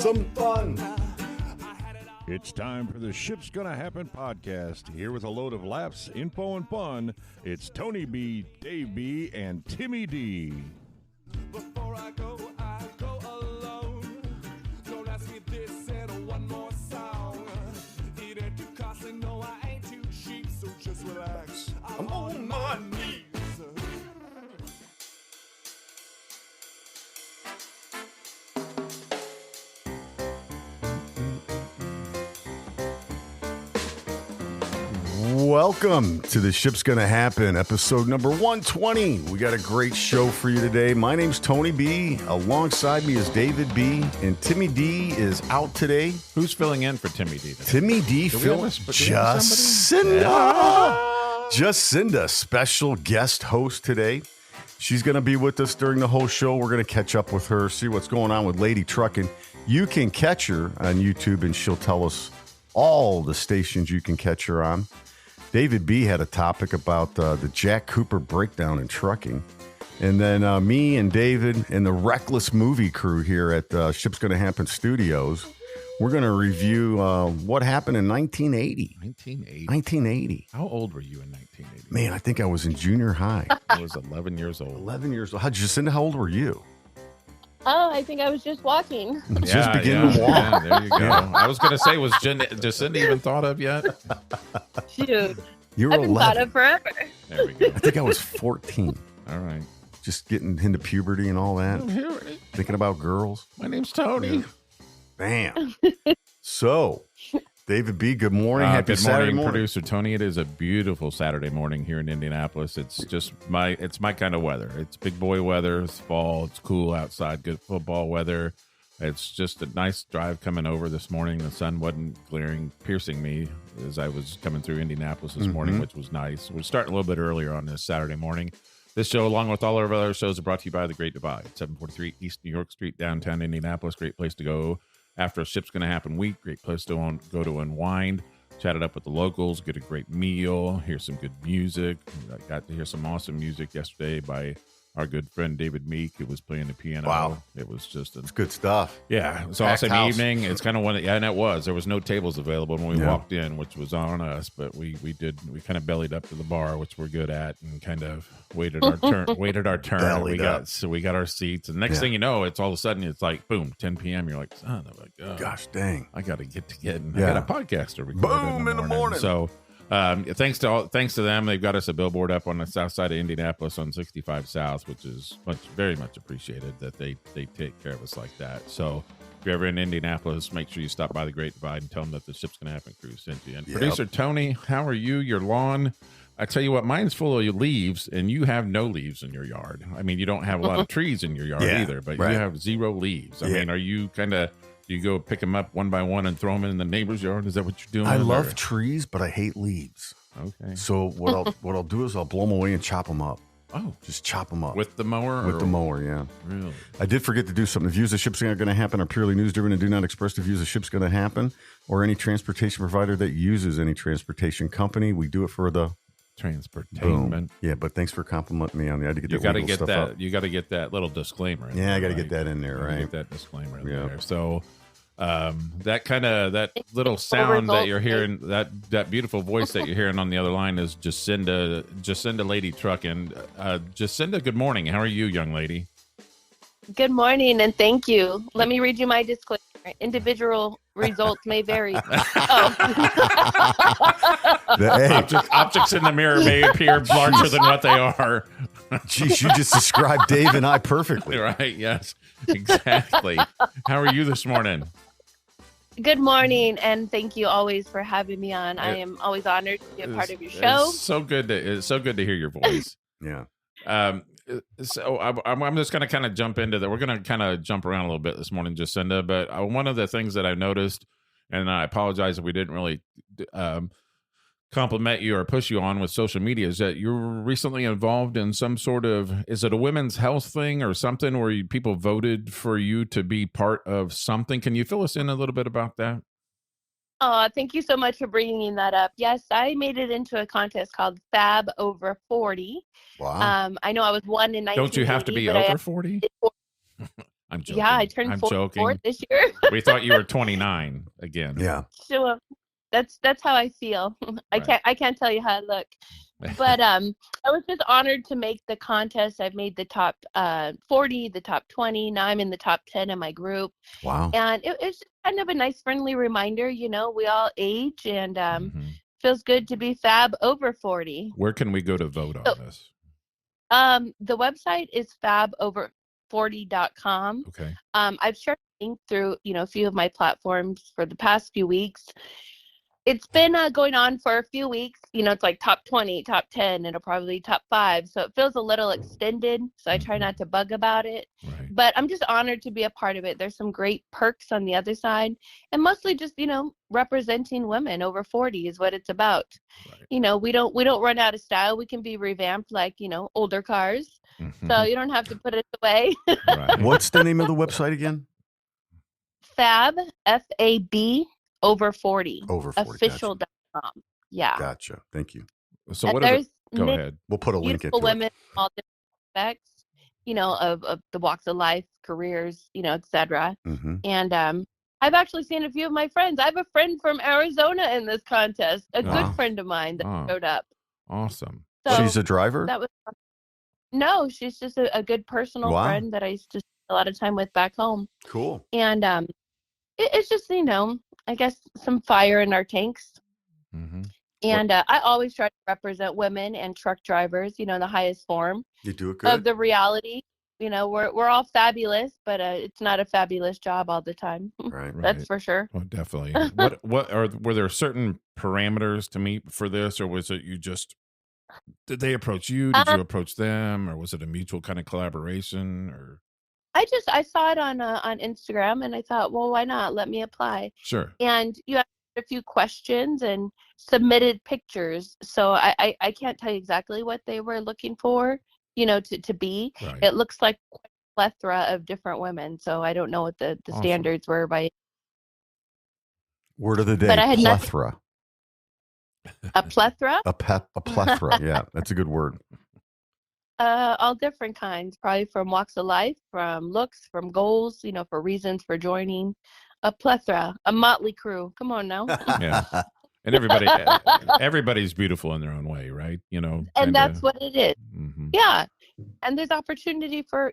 some fun. It's time for the Ship's Gonna Happen podcast. Here with a load of laughs, info, and fun, it's TonyB, DavidB, and Timmy D. Before I go alone. Don't ask me this and one more song. It ain't too costly, no, I ain't too cheap, so just relax. I'm on my knees. Welcome to the Ship's Gonna Happen, episode number 120. We got a great show for you today. My name's Tony B. Alongside me is David B. And Timmy D is out today. Who's filling in for Timmy D? Timmy D. Jacinda, special guest host today. She's going to be with us during the whole show. We're going to catch up with her, see what's going on with Lady Truck'n. You can catch her on YouTube, and she'll tell us all the stations you can catch her on. DavidB had a topic about the Jack Cooper breakdown in trucking. And then me and David and the Reckless movie crew here at Ship's Gonna Happen Studios, we're going to review what happened in 1980. 1980. How old were you in 1980? Man, I think I was in junior high. I was 11 years old. 11 years old. Jacinda, how old were you? Oh, I think I was just walking. Just beginning to walk. Yeah, there you go. I was going to say, was Jacinda even thought of yet? Shoot. You were I've been 11. thought of forever. There we go. I think I was 14. All right. Just getting into puberty and all that. Thinking about girls. My name's Tony. Bam. So, David B., good morning. Happy Good Saturday morning, morning. producer Tony. It is a beautiful Saturday morning here in Indianapolis. It's just my kind of weather. It's big boy weather. It's fall. It's cool outside. Good football weather. It's just a nice drive coming over this morning. The sun wasn't piercing me as I was coming through Indianapolis this morning, which was nice. We're starting a little bit earlier on this Saturday morning. This show, along with all of our other shows, are brought to you by The Great Divide, 743 East New York Street, downtown Indianapolis. Great place to go after a Ship's Gonna Happen week. Great place to go to unwind, chat it up with the locals, get a great meal, hear some good music. I got to hear some awesome music yesterday by our good friend David Meek, who was playing the piano. Wow. It was just It's good stuff. yeah, it was Packed awesome house. evening. It's kind of one, and it was. There was no tables available when we Yeah. walked in, which was on us. But we kind of bellied up to the bar, which we're good at, and kind of waited our turn. Bellied We up. got our seats, and next thing you know, it's all of a sudden it's like boom, 10 p.m. You're like, son of a gun. Gosh dang. I got to get and Yeah. I got a podcast to record. Boom in the morning. So, thanks to them, they've got us a billboard up on the south side of Indianapolis on 65 South, which is very much appreciated that they take care of us like that. So, if you're ever in Indianapolis, make sure you stop by the Great Divide and tell them that the Ship's Gonna Happen crew sent you. And producer Tony, how are you? Your lawn? I tell you what, mine's full of leaves, and you have no leaves in your yard. I mean, you don't have a lot of trees in your yard either, but you have zero leaves. I mean, are you do you go pick them up one by one and throw them in the neighbor's yard? Is that what you're doing? I love trees, but I hate leaves. Okay. So what I'll do is I'll blow them away and chop them up. Oh, Just chop them up. with the mower? With the mower, yeah. Really? I did forget to do something. The views of Ship's Going to Happen are purely news driven and do not express the views of Ship's Going to Happen or any transportation provider that uses any transportation company. We do it for the Transportation. boom. Yeah, but thanks for complimenting me on the. I had to get You that got to legal get stuff that. up. You got to get that little disclaimer. In Yeah, there, I got to right? get that in there, You gotta right? Get that disclaimer in Yeah. there. So, that little sound that you're hearing, that beautiful voice that you're hearing on the other line is Jacinda Lady Truck'n. Jacinda, good morning. How are you, young lady? Good morning, and thank you. Let me read you my disclaimer. Individual results may vary. Hey, Objects in the mirror may appear larger than what they are. geez, you just described Dave and I perfectly. Right? Yes, exactly. How are you this morning? Good morning, and thank you always for having me on. I am always honored to be a part of your show. It's so good to hear your voice. Yeah. So I'm just going to kind of jump into that. We're going to kind of jump around a little bit this morning, Jacinda. But one of the things that I noticed, and I apologize if we didn't really compliment you or push you on with social media, is that you're recently involved in some sort of, is it a women's health thing or something where people voted for you to be part of something? Can you fill us in a little bit about that? Oh, thank you so much for bringing that up. Yes, I made it into a contest called Fab Over 40. Wow. I know I was one in 1980. Don't you have to be over 40? I'm joking. Yeah, I turned I'm 44 joking. this year. We thought you were 29 again. Yeah. So that's how I feel. Right. I can't tell you how I look. But I was just honored to make the contest. I've made the top 40, the top 20. Now I'm in the top 10 in my group. Wow. And it's just kind of a nice, friendly reminder. We all age, and feels good to be fab over 40. Where can we go to vote on this? The website is fabover40.com. Okay. I've shared a link through, a few of my platforms for the past few weeks. It's been going on for a few weeks. It's like top 20, top 10. It'll probably top 5. So it feels a little extended. So I try not to bug about it. Right. But I'm just honored to be a part of it. There's some great perks on the other side. And mostly just, representing women over 40 is what it's about. Right. We don't run out of style. We can be revamped like, older cars. So you don't have to put it away. Right. What's the name of the website again? Fab, F-A-B, over 40. Over 40. Official.com. Yeah. Gotcha. Thank you. So what is it? Go ahead. We'll put a link into women, it. all different aspects, of the walks of life, careers, etc. And I've actually seen a few of my friends. I have a friend from Arizona in this contest, a good friend of mine that showed up. Awesome. So she's a driver? No, she's just a good personal friend that I used to spend a lot of time with back home. Cool. And it's just, I guess some fire in our tanks. And I always try to represent women and truck drivers, in the highest form. You do it good. Of the reality. We're all fabulous, but it's not a fabulous job all the time. Right. That's for sure. Well, definitely. Were there certain parameters to meet for this, or was it did they approach you? Did you approach them, or was it a mutual kind of collaboration? Or I saw it on Instagram, and I thought, well, why not? Let me apply. Sure. And you asked a few questions and submitted pictures. So I can't tell you exactly what they were looking for, to be. Right. It looks like a plethora of different women. So I don't know what the standards were by. Word of the day, but I had plethora. A plethora? A plethora. Yeah, that's a good word. All different kinds, probably from walks of life, from looks, from goals, for reasons for joining. A plethora, a motley crew. Come on now. Yeah. And everybody's beautiful in their own way, right? And that's what it is. Yeah. And there's opportunity for,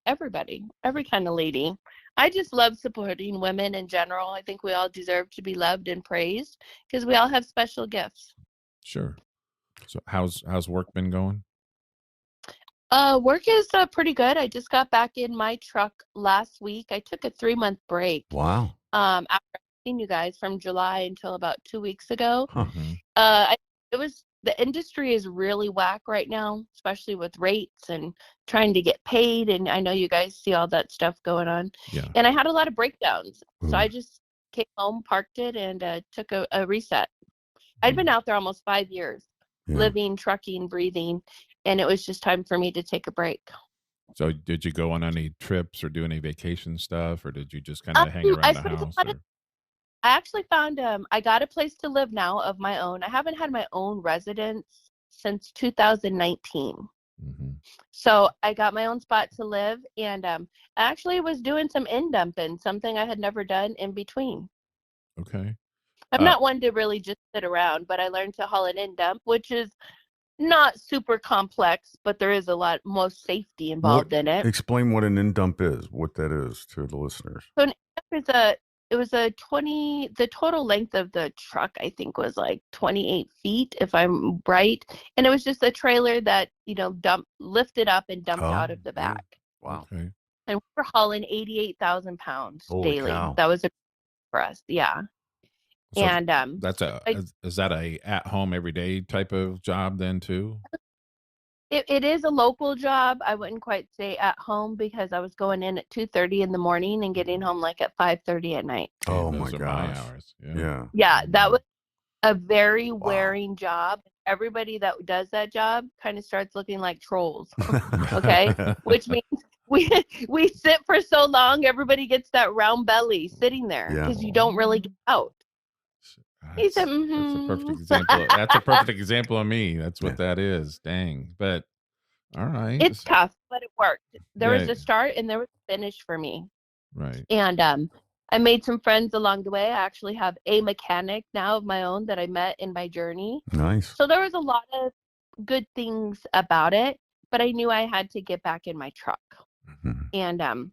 everybody, every kind of lady. I just love supporting women in general. I think we all deserve to be loved and praised because we all have special gifts. Sure. So how's work been going? Work is pretty good. I just got back in my truck last week. I took a 3-month break. Wow. After seeing you guys from July until about 2 weeks ago. The industry is really whack right now, especially with rates and trying to get paid. And I know you guys see all that stuff going on. Yeah. And I had a lot of breakdowns. So I just came home, parked it, and took a reset. I'd been out there almost 5 years, living, trucking, breathing. And it was just time for me to take a break. So did you go on any trips or do any vacation stuff, or did you just kind of hang around the house? I actually found I got a place to live now of my own. I haven't had my own residence since 2019. So I got my own spot to live, and I actually was doing some end dumping, something I had never done in between. Okay. I'm not one to really just sit around, but I learned to haul an end dump, which is not super complex, but there is a lot more safety involved in it. Explain what an end dump is, what that is to the listeners. So it was a 20, the total length of the truck, I think, was like 28 feet, if I'm right. And it was just a trailer that, lifted up and dumped out of the back. Wow. Okay. And we were hauling 88,000 pounds Holy daily. cow. That was for us. Yeah. So and is that a at-home everyday type of job then too? It is a local job. I wouldn't quite say at home because I was going in at 2:30 in the morning and getting home like at 5:30 at night. Oh Those my are gosh. hours. Yeah, that was a very wearing job. Everybody that does that job kind of starts looking like trolls. Okay? Which means we sit for so long, everybody gets that round belly sitting there because you don't really get out. That's a perfect example. That's a perfect example of me. That's what that is. Dang. But all right. It's tough, but it worked. There was a start and there was a finish for me. Right. And I made some friends along the way. I actually have a mechanic now of my own that I met in my journey. Nice. So there was a lot of good things about it, but I knew I had to get back in my truck. Mhm. And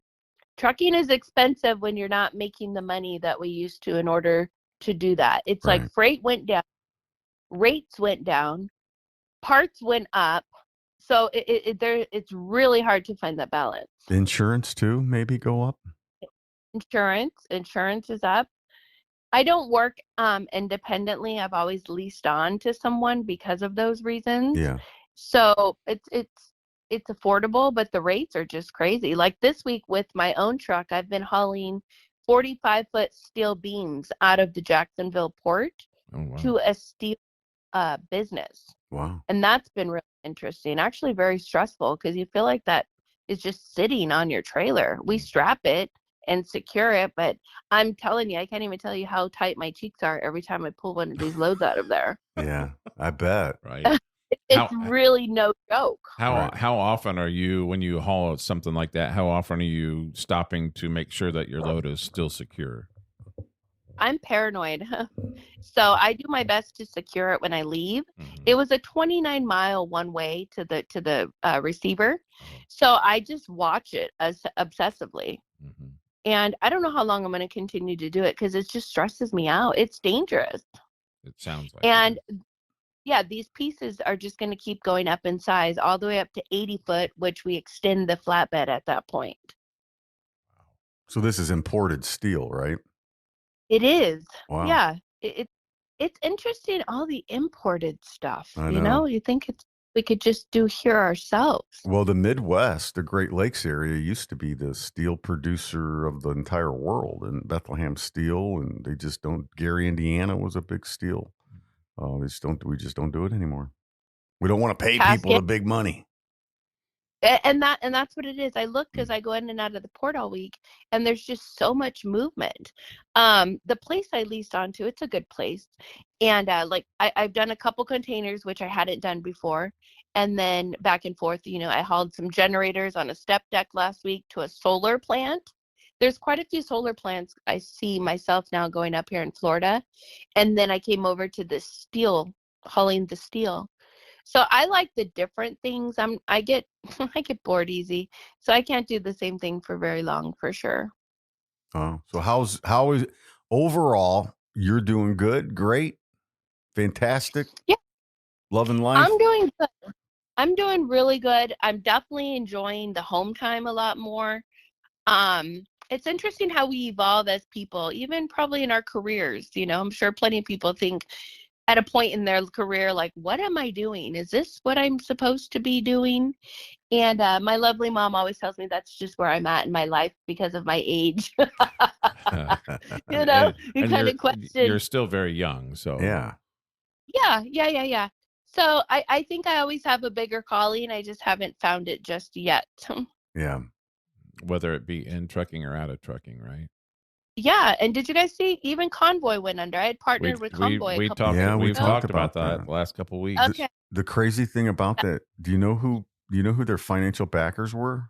trucking is expensive when you're not making the money that we used to in order to do that. It's Right. like freight went down, rates went down, parts went up. So it's really hard to find that balance. Insurance too, maybe go up. Insurance is up. I don't work independently. I've always leased on to someone because of those reasons. Yeah. So it's affordable, but the rates are just crazy. Like this week with my own truck, I've been hauling 45-foot steel beams out of the Jacksonville port Oh, wow. to a steel business. Wow. And that's been really interesting. Actually very stressful because you feel like that is just sitting on your trailer. We strap it and secure it, but I'm telling you, I can't even tell you how tight my cheeks are every time I pull one of these loads out of there. Yeah, I bet. Right. It's really no joke. How often are you, when you haul something like that, how often are you stopping to make sure that your load is still secure? I'm paranoid. So I do my best to secure it when I leave. Mhm. It was a 29-mile one way to the receiver. So I just watch it obsessively. Mhm. And I don't know how long I'm going to continue to do it because it just stresses me out. It's dangerous. It sounds like And it. yeah, these pieces are just going to keep going up in size all the way up to 80 foot, which we extend the flatbed at that point. So this is imported steel, right? It is. Wow. Yeah. It's interesting, all the imported stuff. I You know. know, you think we could just do here ourselves. Well, the Midwest, the Great Lakes area, used to be the steel producer of the entire world, and Bethlehem Steel, and they just don't. Gary, Indiana, was a big steel. We just don't do it anymore. We don't want to pay people the big money. And that's what it is. I look because I go in and out of the port all week, and there's just so much movement. The place I leased onto, it's a good place, and like I've done a couple containers, which I hadn't done before, and then back and forth. You know, I hauled some generators on a step deck last week to a solar plant. There's quite a few solar plants I see myself now going up here in Florida, and then I came over to the steel, hauling the steel. So I like the different things. I get I get bored easy, so I can't do the same thing for very long for sure. Oh, so how is overall? You're doing good, great, fantastic. Yeah, loving life. I'm doing good. I'm doing really good. I'm definitely enjoying the home time a lot more. It's interesting how we evolve as people, even probably in our careers. You know, I'm sure plenty of people think at a point in their career, like, what am I doing? Is this what I'm supposed to be doing? And my lovely mom always tells me that's just where I'm at in my life because of my age. You know, you kind of question. You're still very young, so Yeah. Yeah. So I think I always have a bigger calling. I just haven't found it just yet. Yeah. whether it be in trucking or out of trucking, right? Yeah, and did you guys see even Convoy went under? I had partnered with Convoy. We've talked about that that. last couple weeks. Okay. The crazy thing about that, do you know who their financial backers were?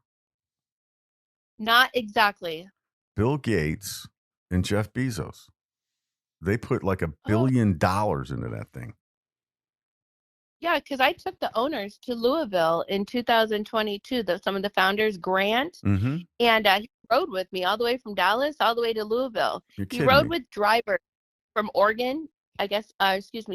Not exactly. Bill Gates and Jeff Bezos. They put like $1 billion into that thing. Yeah, because I took the owners to Louisville in 2022, some of the founders, Grant, Mm-hmm. and he rode with me all the way from Dallas all the way to Louisville. He kidding rode me. with drivers from Oregon, I guess,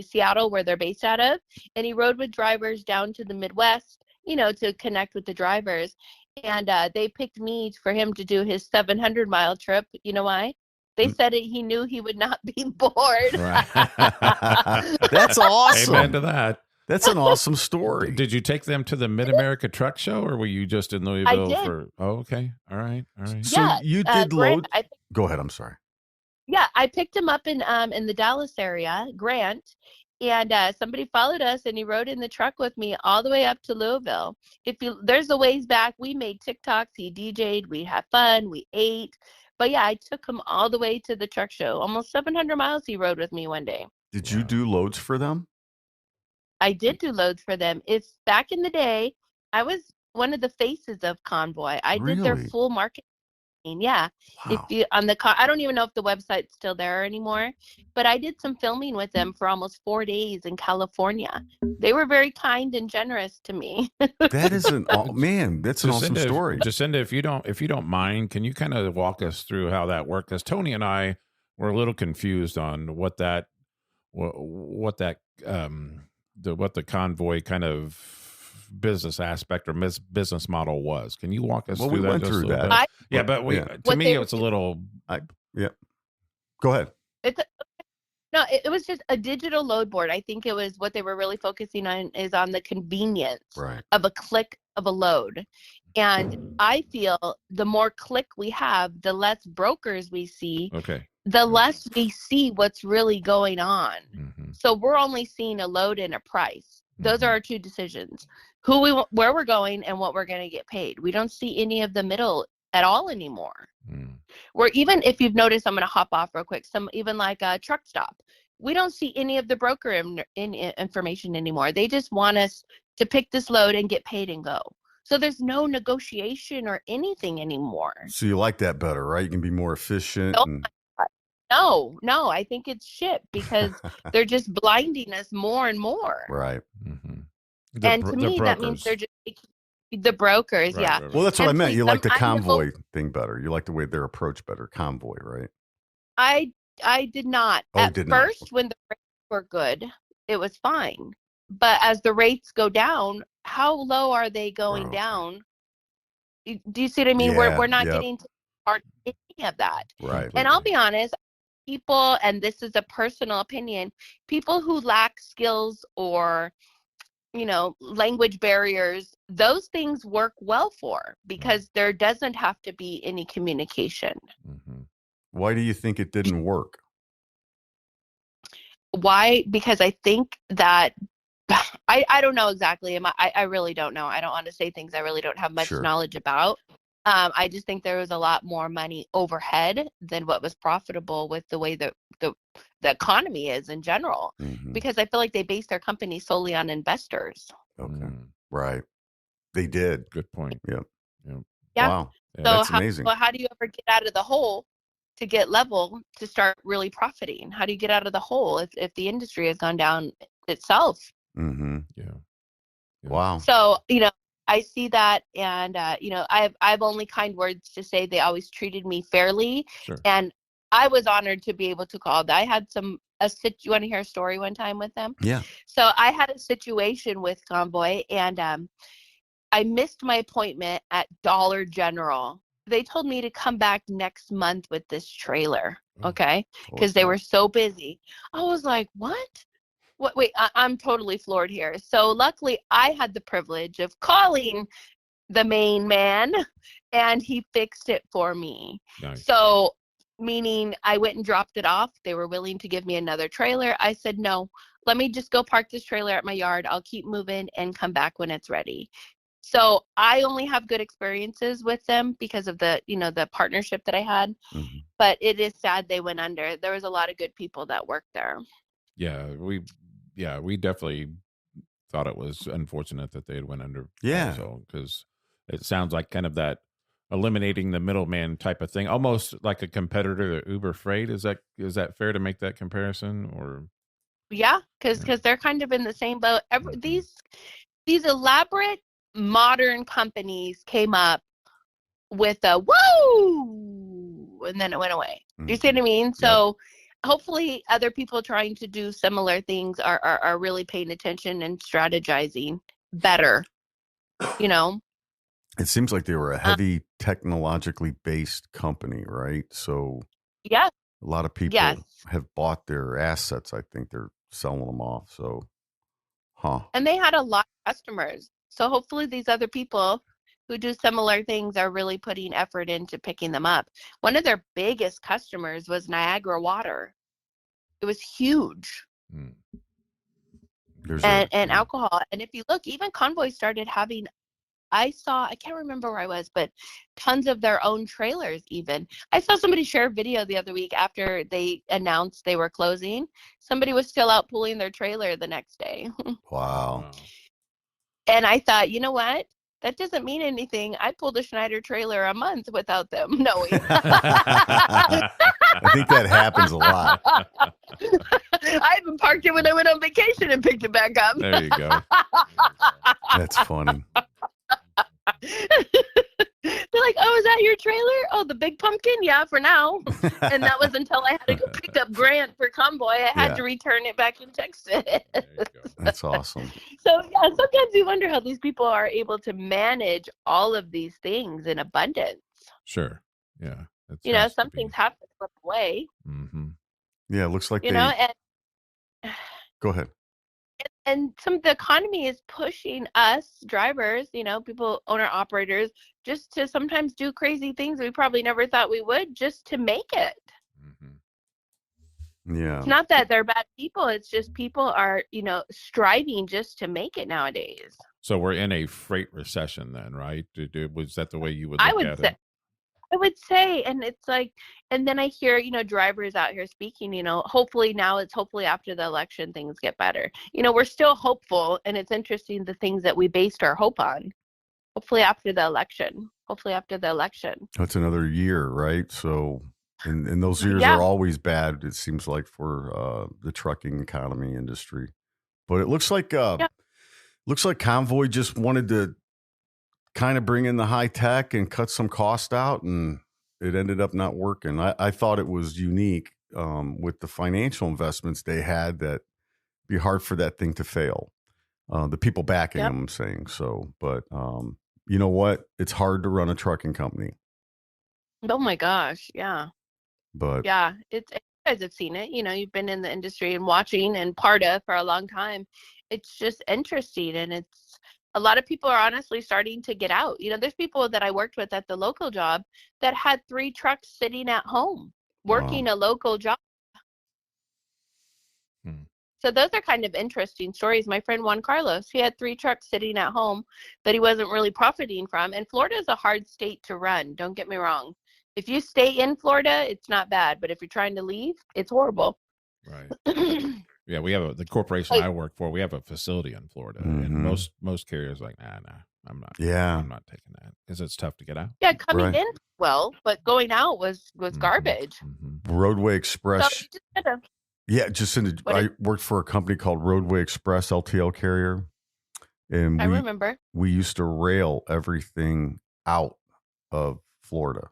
Seattle, where they're based out of, and he rode with drivers down to the Midwest, you know, to connect with the drivers. And they picked me for him to do his 700-mile trip. You know why? They said he knew he would not be bored. Right. That's awesome. Amen to that. That's an awesome story. Did you take them to the Mid-America Truck Show, or were you just in Louisville did. for? Oh, okay. All right. So Yeah, you did Grant, load. Go ahead. I'm sorry. Yeah, I picked him up in the Dallas area, Grant, and somebody followed us, and he rode in the truck with me all the way up to Louisville. There's a ways back, we made TikToks, he DJ'd, we had fun, we ate, but yeah, I took him all the way to the truck show. Almost 700 miles he rode with me one day. Did you do loads for them? I did do loads for them. It's back in the day, I was one of the faces of Convoy. I did their Really? full marketing. Yeah. If Wow. you I don't even know if the website's still there anymore, but I did some filming with them for almost 4 days in California. They were very kind and generous to me. That is man, that's an awesome story. Jacinda, if you don't mind, can you kind of walk us through how that worked? Because Tony and I were a little confused on what that the convoy kind of business aspect or business model was. Can you walk us Well, through we that? went just through a little that. bit? But to me, it's a little. Go ahead. No, it was just a digital load board. I think it was what they were really focusing on is on the convenience of a click of a load. And I feel the more click we have, the less brokers we see, the less we see what's really going on. Mm-hmm. So we're only seeing a load and a price. Those are our two decisions. Where we're going and what we're going to get paid. We don't see any of the middle at all anymore. Where even if you've noticed, I'm going to hop off real quick, even like a truck stop, we don't see any of the broker information anymore. They just want us to pick this load and get paid and go. So there's no negotiation or anything anymore. So you like that better, right? You can be more efficient. No, I think it's shit because they're just blinding us more and more. Right. Mm-hmm. And to me, that means they're just the brokers. Right. Well, that's what I meant. You like the convoy thing better. You like the way they're approached better. Convoy, right? I did not. At first, when the rates were good, it was fine. But as the rates go down, how low are they going down? Do you see what I mean? We're not getting to part any of that. Right. And I'll be honest, people, and this is a personal opinion, people who lack skills or language barriers, those things work well for because there doesn't have to be any communication. Mm-hmm. Why do you think it didn't work? Why? Because I think that I don't know exactly. I really don't know. I don't want to say things I really don't have much knowledge about. I just think there was a lot more money overhead than what was profitable with the way that the economy is in general. Mm-hmm. Because I feel like they base their company solely on investors. Okay. Right. They did. Good point. Yep. Yeah. Wow. So that's amazing. How do you ever get out of the hole to get level to start really profiting? How do you get out of the hole if the industry has gone down itself? Mm-hmm. Yeah. Wow. So, I see that, and I've only kind words to say. They always treated me fairly, and I was honored to be able to call. I had you want to hear a story one time with them? Yeah. So I had a situation with Convoy, and I missed my appointment at Dollar General. They told me to come back next month with this trailer, okay? Because they were so busy. I was like, what? Wait, I'm totally floored here. So luckily, I had the privilege of calling the main man, and he fixed it for me. Nice. So, meaning I went and dropped it off. They were willing to give me another trailer. I said, no, let me just go park this trailer at my yard. I'll keep moving and come back when it's ready. So I only have good experiences with them because of the partnership that I had. Mm-hmm. But it is sad they went under. There was a lot of good people that worked there. Yeah, we definitely thought it was unfortunate that they had went under. Yeah. Because it sounds like kind of that eliminating the middleman type of thing, almost like a competitor to Uber Freight. Is that fair to make that comparison? Or yeah, because they're kind of in the same boat. These elaborate modern companies came up with a whoa, and then it went away. Do you see what I mean? So hopefully other people trying to do similar things are really paying attention and strategizing better. It seems like they were a heavy technologically based company, right? So yeah, a lot of people have bought their assets. I think they're selling them off. So, and they had a lot of customers. So hopefully these other people who do similar things are really putting effort into picking them up. One of their biggest customers was Niagara Water. It was huge. And alcohol. And if you look, even Convoy started having, I can't remember where I was, but tons of their own trailers even. I saw somebody share a video the other week after they announced they were closing. Somebody was still out pulling their trailer the next day. Wow. And I thought, you know what? that doesn't mean anything. I pulled a Schneider trailer a month without them knowing. I think that happens a lot. I even parked it when I went on vacation and picked it back up. There you go. That's funny. They're like, oh, is that your trailer? Oh, the big pumpkin? Yeah, for now. And that was until I had to go pick up Grant for Convoy. I had to return it back in Texas. That's awesome. So, yeah, sometimes you wonder how these people are able to manage all of these things in abundance. Sure. Yeah. You know, some things have to slip away. Mm-hmm. Yeah, it looks like you know, and Go ahead. And the economy is pushing us drivers, you know, people, owner operators, just to sometimes do crazy things we probably never thought we would, just to make it. Mm-hmm. Yeah. It's not that they're bad people. It's just people are, you know, striving just to make it nowadays. So we're in a freight recession then, right? Was that the way you would look at it? I would say, and it's like, and then I hear, you know, drivers out here speaking, you know, hopefully after the election, things get better. You know, we're still hopeful, and it's interesting the things that we based our hope on. Hopefully after the election. That's another year, right? So, and those years are always bad, it seems like, for the trucking economy industry. But it looks like Convoy just wanted to kind of bring in the high tech and cut some cost out, and it ended up not working. I thought it was unique with the financial investments they had, that it'd be hard for that thing to fail. The people backing them, I'm saying so. But you know what? It's hard to run a trucking company. Oh my gosh, yeah. But yeah, you guys have seen it. You know, you've been in the industry and watching and part of for a long time. It's just interesting, and it's a lot of people are honestly starting to get out. You know, there's people that I worked with at the local job that had 3 trucks sitting at home working a local job. So those are kind of interesting stories. My friend Juan Carlos, he had 3 trucks sitting at home that he wasn't really profiting from. And Florida is a hard state to run. Don't get me wrong. If you stay in Florida, it's not bad. But if you're trying to leave, it's horrible. Right. Yeah, we have the corporation I work for. We have a facility in Florida, and most carriers are like, nah, I'm not. Yeah, I'm not taking that because it's tough to get out. Yeah, coming in but going out was garbage. Roadway Express. So you just gotta, Jacinda, I worked for a company called Roadway Express LTL carrier, and I remember we used to rail everything out of Florida.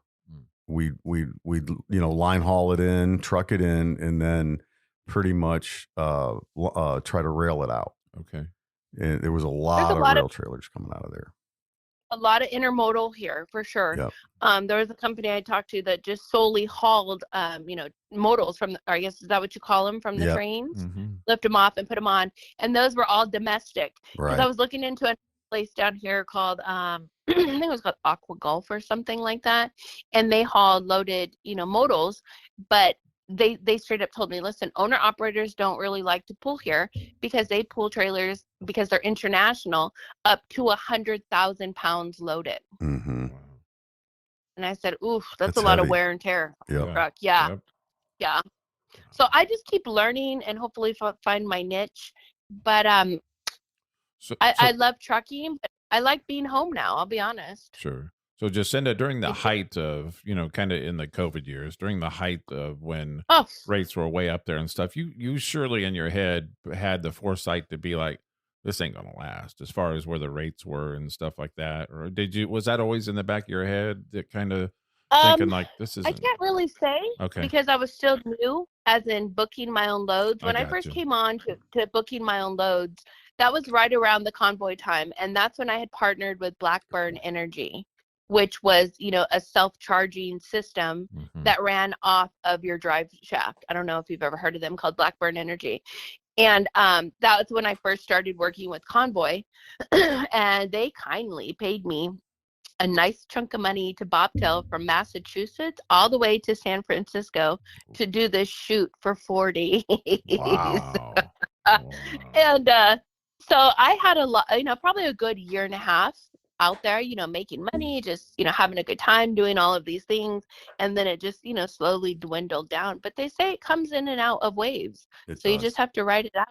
We'd line haul it in, truck it in, and then pretty much try to rail it out. Okay. And there was a lot of rail trailers coming out of there. A lot of intermodal here for sure. Yep. There was a company I talked to that just solely hauled, modals from, or I guess, is that what you call them, from the trains? Lift them off and put them on. And those were all domestic. Because I was looking into a place down here called, I think it was called Aqua Gulf or something like that. And they hauled loaded, modals, but they straight up told me, listen, owner operators don't really like to pull here because they pull trailers because they're international up to 100,000 pounds loaded. Mm-hmm. And I said, oof, that's a lot of wear and tear. Yep. Yeah. So I just keep learning and hopefully find my niche. But I love trucking, but I like being home now. I'll be honest. Sure. So Jacinda, during the height of, kind of in the COVID years, during the height of when rates were way up there and stuff, you surely in your head had the foresight to be like, this ain't going to last, as far as where the rates were and stuff like that. Or was that always in the back of your head, that kind of thinking like, this isn't? I can't really say because I was still new, as in booking my own loads. When I first came on to booking my own loads, that was right around the convoy time. And that's when I had partnered with Blackburn Energy, which was, a self-charging system that ran off of your drive shaft. I don't know if you've ever heard of them, called Blackburn Energy. And that was when I first started working with Convoy. And they kindly paid me a nice chunk of money to bobtail from Massachusetts all the way to San Francisco to do this shoot for 4 days. Wow. And so I had a lot, probably a good year and a half out there, making money, just, having a good time doing all of these things. And then it just, slowly dwindled down. But they say it comes in and out of waves. So you just have to ride it out.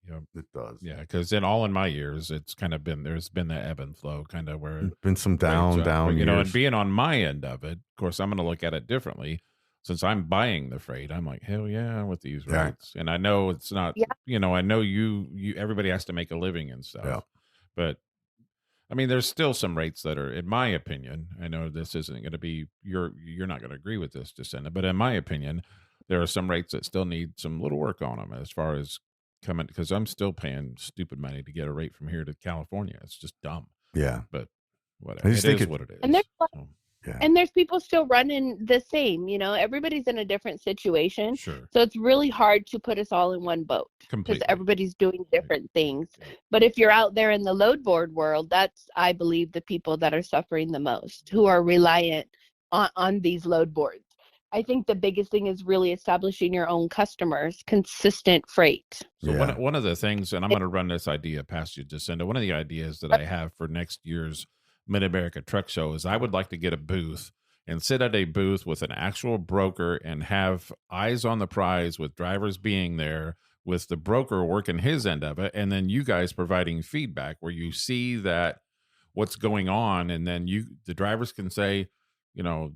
Yep. It does. Yeah, because in my years, it's kind of there's been that ebb and flow, kind of where Been some down you years. know, and being on my end of it, of course, I'm going to look at it differently. Since I'm buying the freight, I'm like, hell yeah, with these Yeah. rates. And I know it's not, Yeah. you know, I know you everybody has to make a living and stuff. Yeah. But I mean, there's still some rates that are, in my opinion, I know this isn't going to be, you're not going to agree with this, Jacinda, but in my opinion, there are some rates that still need some little work on them as far as coming, because I'm still paying stupid money to get a rate from here to California. It's just dumb. Yeah. But whatever. I just think what it is. And there's So, Yeah. and there's people still running the same, you know, everybody's in a different situation. sure. So it's really hard to put us all in one boat because Completely. everybody's doing different things. Yeah. But if you're out there in the load board world, that's, I believe, the people that are suffering the most, who are reliant on these load boards. I think the biggest thing is really establishing your own customers, consistent freight. So Yeah. one of the things, and I'm going to run this idea past you, Jacinda. One of the ideas that I have for next year's Mid-America Truck Show is I would like to get a booth and sit at a booth with an actual broker and have eyes on the prize with drivers being there, with the broker working his end of it, and then you guys providing feedback where you see that what's going on, and then the drivers can say, you know,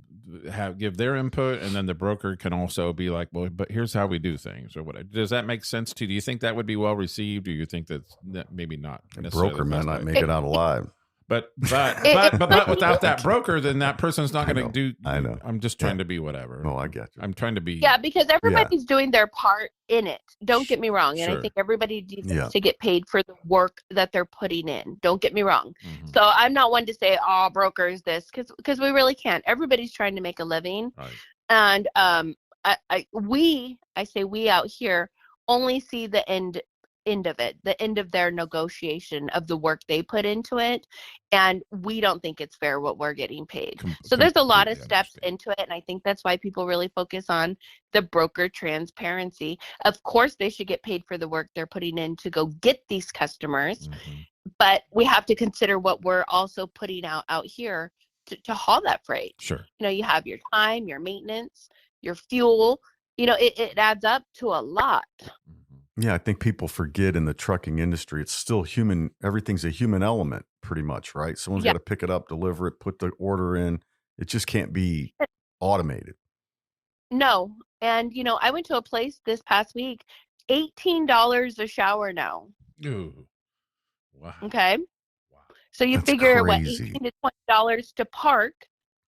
give their input, and then the broker can also be like, well, but here's how we do things, or whatever. Does that make sense to you? Do you think that would be well received, or you think that maybe not? A necessarily broker the might best not way? make it out alive. But without that broker, then that person's not going to do. I know. I'm just trying to be whatever. No, I get you. I'm trying to be. Yeah, because everybody's doing their part in it. Don't get me wrong. And Sure. I think everybody needs Yeah. to get paid for the work that they're putting in. Don't get me wrong. Mhm. So I'm not one to say, oh, brokers this, because we really can't. Everybody's trying to make a living. Right. And we out here only see the end of it, the end of their negotiation of the work they put into it, and we don't think it's fair what we're getting paid. So there's a lot of Completely steps understand. into it, and I think that's why people really focus on the broker transparency. Of course they should get paid for the work they're putting in to go get these customers, Mhm. but we have to consider what we're also putting out here to haul that freight. Sure. You know, you have your time, your maintenance, your fuel, you know, it adds up to a lot. Mhm. Yeah, I think people forget in the trucking industry, it's still human. Everything's a human element, pretty much, right? Someone's Yeah. got to pick it up, deliver it, put the order in. It just can't be automated. No. And, you know, I went to a place this past week, $18 a shower now. Ooh. Wow. Okay. Wow. So you That's figure crazy. $18 to $20 to park,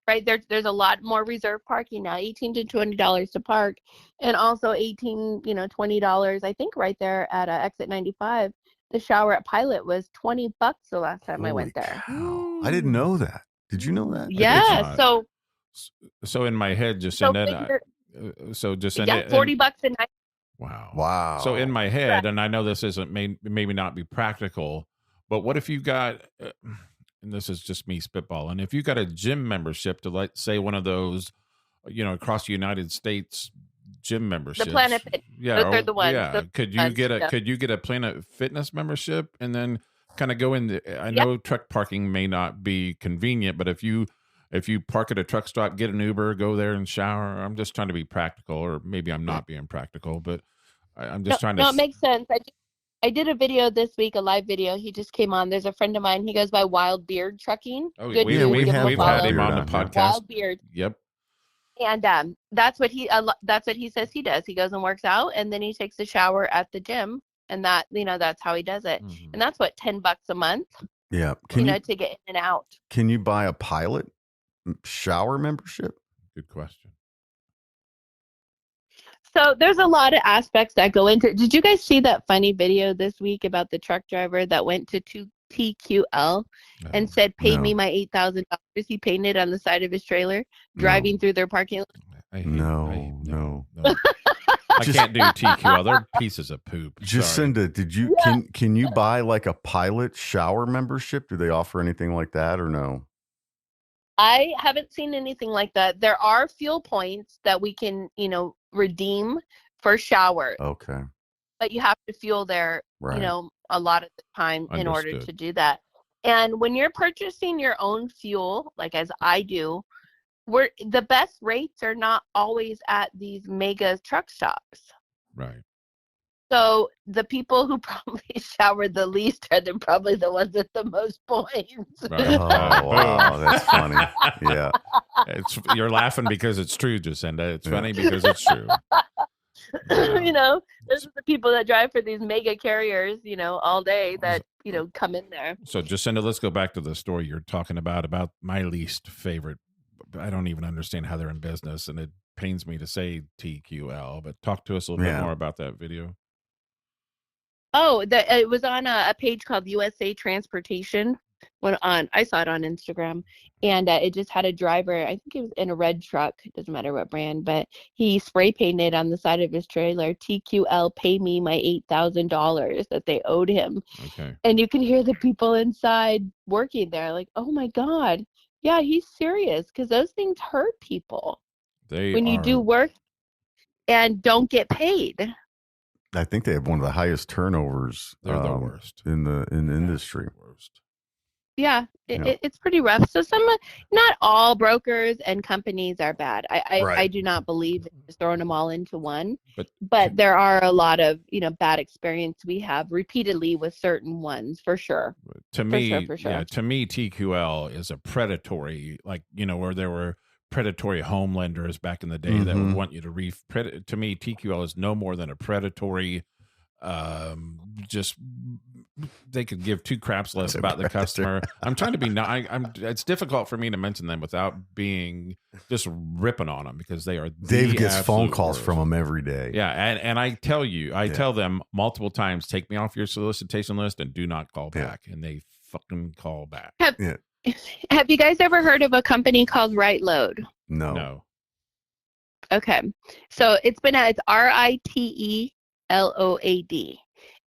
right? There's a lot more reserve parking now, $18 to $20 to park, and also $18, $20. I think right there at exit 95, the shower at Pilot was $20 the last time I Holy went there. cow. I didn't know that. Did you know that? Yeah. not. So So in my head, Jacinda, figure, Jacinda, yeah, $40 a night. Wow. Wow. So in my head, and I know this isn't maybe not be practical, but what if you got, and this is just me spitballing, if you got a gym membership to, let's say, one of those, across the United States gym memberships, Planet Fitness. yeah, Those are the ones. yeah. Those Could you ones, get a yeah. could you get a Planet Fitness membership and then kind of go in? I know truck parking may not be convenient, but if you park at a truck stop, get an Uber, go there and shower. I'm just trying to be practical, or maybe I'm not being practical, but I'm just trying to. No, it makes sense. I did a video this week, a live video. He just came on. There's a friend of mine. He goes by Wild Beard Trucking. Oh, Good we, dude. we've, Give him a we've had follow. him on the Wild Beard. podcast. Wild Beard. Yep. And that's what he says he does. He goes and works out, and then he takes a shower at the gym, and that's how he does it. Mhm. And that's what, $10 a month, Yeah. Can you to get in and out. can you buy a Pilot shower membership? Good question. So there's a lot of aspects that go into it. Did you guys see that funny video this week about the truck driver that went to TQL and said, "Pay me No. my $8,000"? He painted on the side of his trailer, driving through their parking lot. No. I can't do TQL. They're pieces of poop. Sorry. Jacinda, did you can you buy like a Pilot shower membership? Do they offer anything like that or no? I haven't seen anything like that. There are fuel points that we can, redeem for shower, Okay. but you have to fuel there, Right. a lot of the time in order Understood. to do that. And when you're purchasing your own fuel, like as I do, the best rates are not always at these mega truck stops. Right. So the people who probably shower the least are probably the ones with the most points. Right. Oh, wow. That's funny. Yeah. You're laughing because it's true, Jacinda. It's funny because it's true. You know, those are the people that drive for these mega carriers, you know, all day that, you know, come in there. So, Jacinda, let's go back to the story you're talking about my least favorite. I don't even understand how they're in business, and it pains me to say TQL, but talk to us a little bit more about that video. Oh, it was on a page called USA Transportation. I saw it on Instagram, and it just had a driver. I think it was in a red truck. It doesn't matter what brand, but he spray painted on the side of his trailer, "TQL, pay me my $8,000 that they owed him." Okay. And you can hear the people inside working there, like, "Oh my God, yeah, he's serious," because those things hurt people when you do work and don't get paid. I think they have one of the highest turnovers. They're the worst in the industry. Worst. Yeah, it's pretty rough. So not all brokers and companies are bad. I do not believe in just throwing them all into one. But there are a lot of, you know, bad experience we have repeatedly with certain ones, for sure. To me, TQL is a predatory, like, you know, where there were predatory home lenders back in the day that would want you to to me, TQL is no more than a predatory. Just they could give two craps less about the customer. I'm trying to be it's difficult for me to mention them without being just ripping on them, because they are Dave gets phone calls from them every day. Yeah, and I tell them multiple times, take me off your solicitation list and do not call back, and they fucking call back. Have you guys ever heard of a company called Right Load? No. Okay, so it's RITELOAD,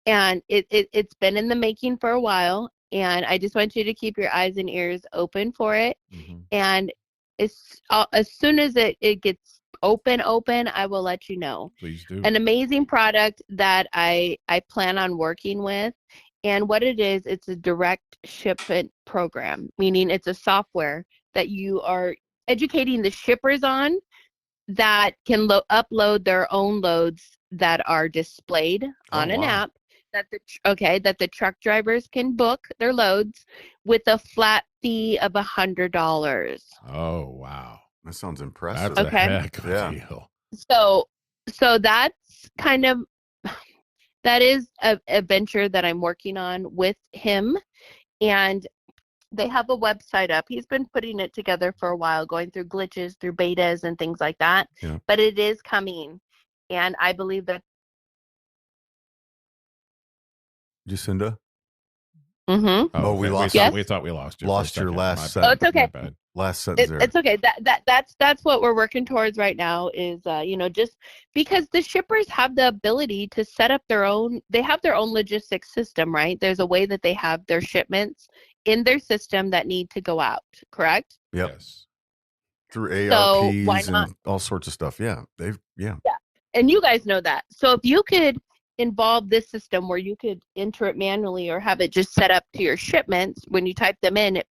and it's been in the making for a while, and I just want you to keep your eyes and ears open for it. And as soon as it gets open, I will let you know. Please do. An amazing product that I plan on working with. And what it is, it's a direct shipment program, meaning it's a software that you are educating the shippers on that can upload their own loads that are displayed on an app that the truck drivers can book their loads with a flat fee of $100. Oh, wow. That sounds impressive. That's a heck of a deal. So that's that is a venture that I'm working on with him, and they have a website up. He's been putting it together for a while, going through glitches, through betas and things like that. Yeah. But it is coming, and I believe that. Jacinda? Mm-hmm. Oh, we lost. We thought we lost you. Lost your last sentence. Oh, it's okay. Last sentence there. It's okay. That's what we're working towards right now is, you know, just because the shippers have the ability to set up they have their own logistics system, right? There's a way that they have their shipments in their system that need to go out, correct? Yep. Yes. Through ARPs and all sorts of stuff. Yeah. Yeah. And you guys know that. So if you could involve this system where you could enter it manually or have it just set up to your shipments, when you type them in, it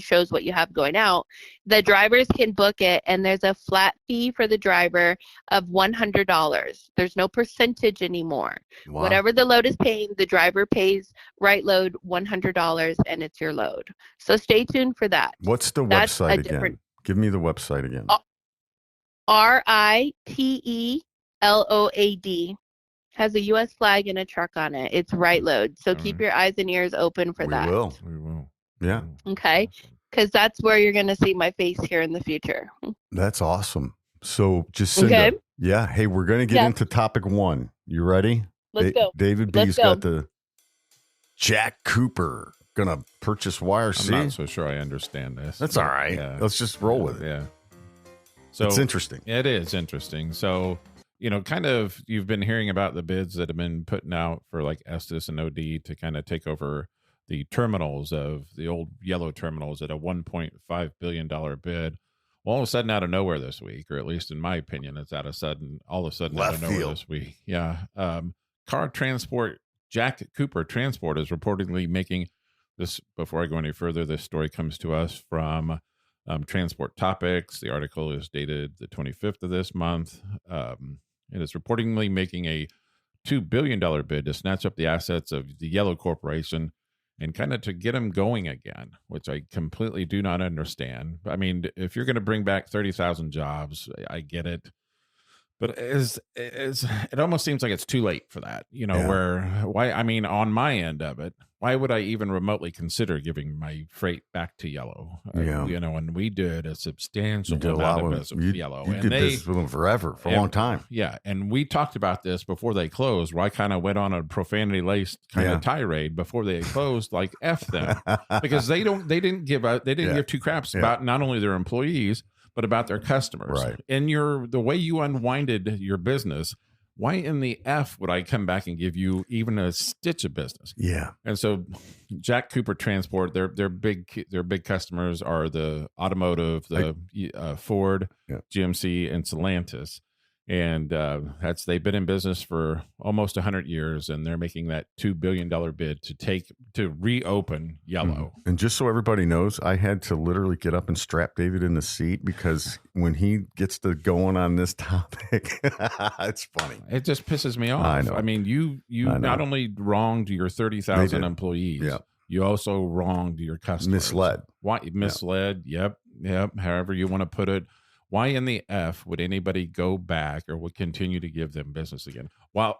shows what you have going out. The drivers can book it, and there's a flat fee for the driver of $100. There's no percentage anymore. Wow. Whatever the load is paying, the driver pays Right Load $100, and it's your load. So stay tuned for that. What's the website again? Give me the website again. RITELOAD. Has a U.S. flag and a truck on it. It's Right Load. So keep your eyes and ears open for that. We will. Yeah. Okay. Because that's where you're going to see my face here in the future. That's awesome. So, Jacinda, yeah. Hey, we're going to get into topic one. You ready? Let's go. DavidB's got the Jack Cooper. Going to purchase YRC. I'm not so sure I understand this. That's all right. Yeah. Let's just roll with it. Yeah. So it's interesting. It is interesting. So, you know, kind of, you've been hearing about the bids that have been putting out for like Estes and OD to kind of take over the terminals of the old yellow terminals at a $1.5 billion bid. Well, all of a sudden out of nowhere this week, or at least in my opinion, it's all of a sudden out of nowhere this week. Yeah. Car Transport, Jack Cooper Transport is reportedly making this, before I go any further, this story comes to us from Transport Topics. The article is dated the 25th of this month. It is reportedly making a $2 billion bid to snatch up the assets of the Yellow Corporation and kind of to get them going again, which I completely do not understand. I mean, if you're going to bring back 30,000 jobs, I get it. But it almost seems like it's too late for that, I mean, on my end of it, why would I even remotely consider giving my freight back to Yellow? And we did a substantial amount of business with Yellow. You did business with them forever, for a long time. Yeah. And we talked about this before they closed, where I kind of went on a profanity laced kind of tirade before they closed, like F them, because they didn't give two craps about not only their employees, but about their customers. Right. And the way you unwinded your business, why in the F would I come back and give you even a stitch of business? Yeah. And so Jack Cooper Transport, their big customers are the automotive, Ford, GMC, and Stellantis. And they've been in business for almost 100 years, and they're making that $2 billion bid to reopen Yellow. And just so everybody knows, I had to literally get up and strap David in the seat, because when he gets to going on this topic, it's funny. It just pisses me off. I know. I mean, you not only wronged your 30,000 employees, you also wronged your customers. Misled. Why misled? Yep. However you want to put it. Why in the F would anybody go back or would continue to give them business again? While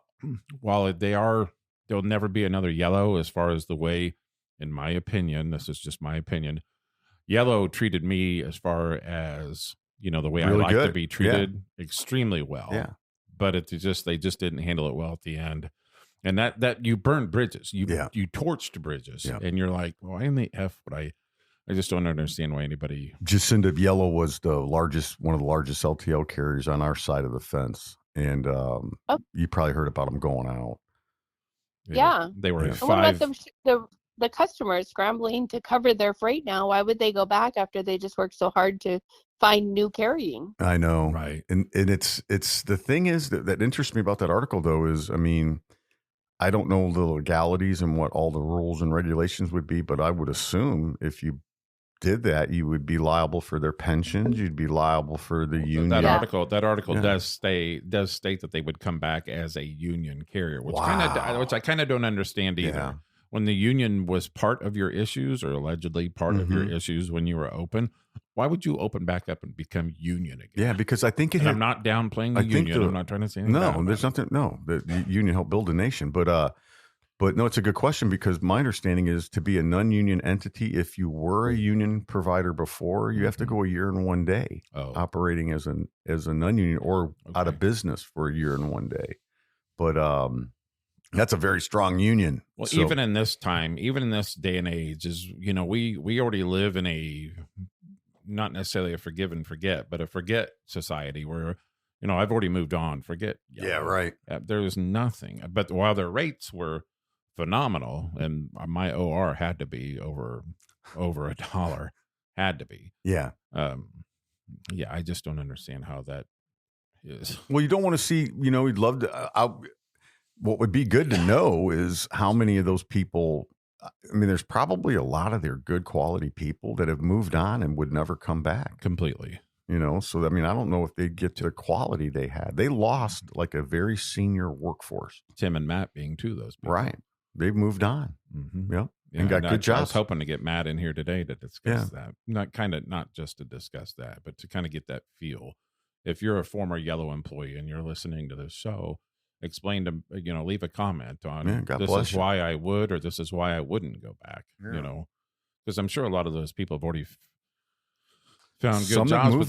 there'll never be another Yellow, as far as the way, in my opinion, this is just my opinion, Yellow treated me, as far as, the way really I like good. to be treated, extremely well. Yeah. But they just didn't handle it well at the end. And that you burned bridges. You torched bridges. Yeah. And you're like, why in the F would I just don't understand why anybody. Jacinda, Yellow was one of the largest LTL carriers on our side of the fence. And you probably heard about them going out. Yeah. They were And what about the customers scrambling to cover their freight now? Why would they go back after they just worked so hard to find new carrying? I know. Right. And it's the thing is that interests me about that article, though, is, I mean, I don't know the legalities and what all the rules and regulations would be, but I would assume if you did that, you would be liable for their pensions. You'd be liable for the union. That article does state that they would come back as a union carrier, which I kind of don't understand either. Yeah. When the union was part of your issues, or allegedly part of your issues when you were open, why would you open back up and become union again? Yeah, because I think I'm not downplaying the union. I'm not trying to say anything. No, there's nothing. No, the union helped build a nation, but no, it's a good question, because my understanding is, to be a non-union entity, if you were a union provider before, you have to go a year and 1 day operating as a non-union, or out of business for a year and 1 day. But that's a very strong union. Well, even in this day and age, is we already live in a, not necessarily a forgive and forget, but a forget society where I've already moved on. Forget. Yeah, right. There was nothing. But while their rates were phenomenal, and my OR had to be over $1, had to be. Yeah. I just don't understand how that is. Well, you don't want to see, you'd love to, what would be good to know is how many of those people, I mean, there's probably a lot of their good quality people that have moved on and would never come back. Completely. So, I mean, I don't know if they'd get to the quality they had. They lost like a very senior workforce. Tim and Matt being two of those people. Right. They've moved on. Mm-hmm. Yep. And got good jobs. I was hoping to get Matt in here today to discuss that. Not just to discuss that, but to kind of get that feel. If you're a former Yellow employee and you're listening to this show, explain to, leave a comment on this is why I would, or this is why I wouldn't go back, because I'm sure a lot of those people have already found good jobs,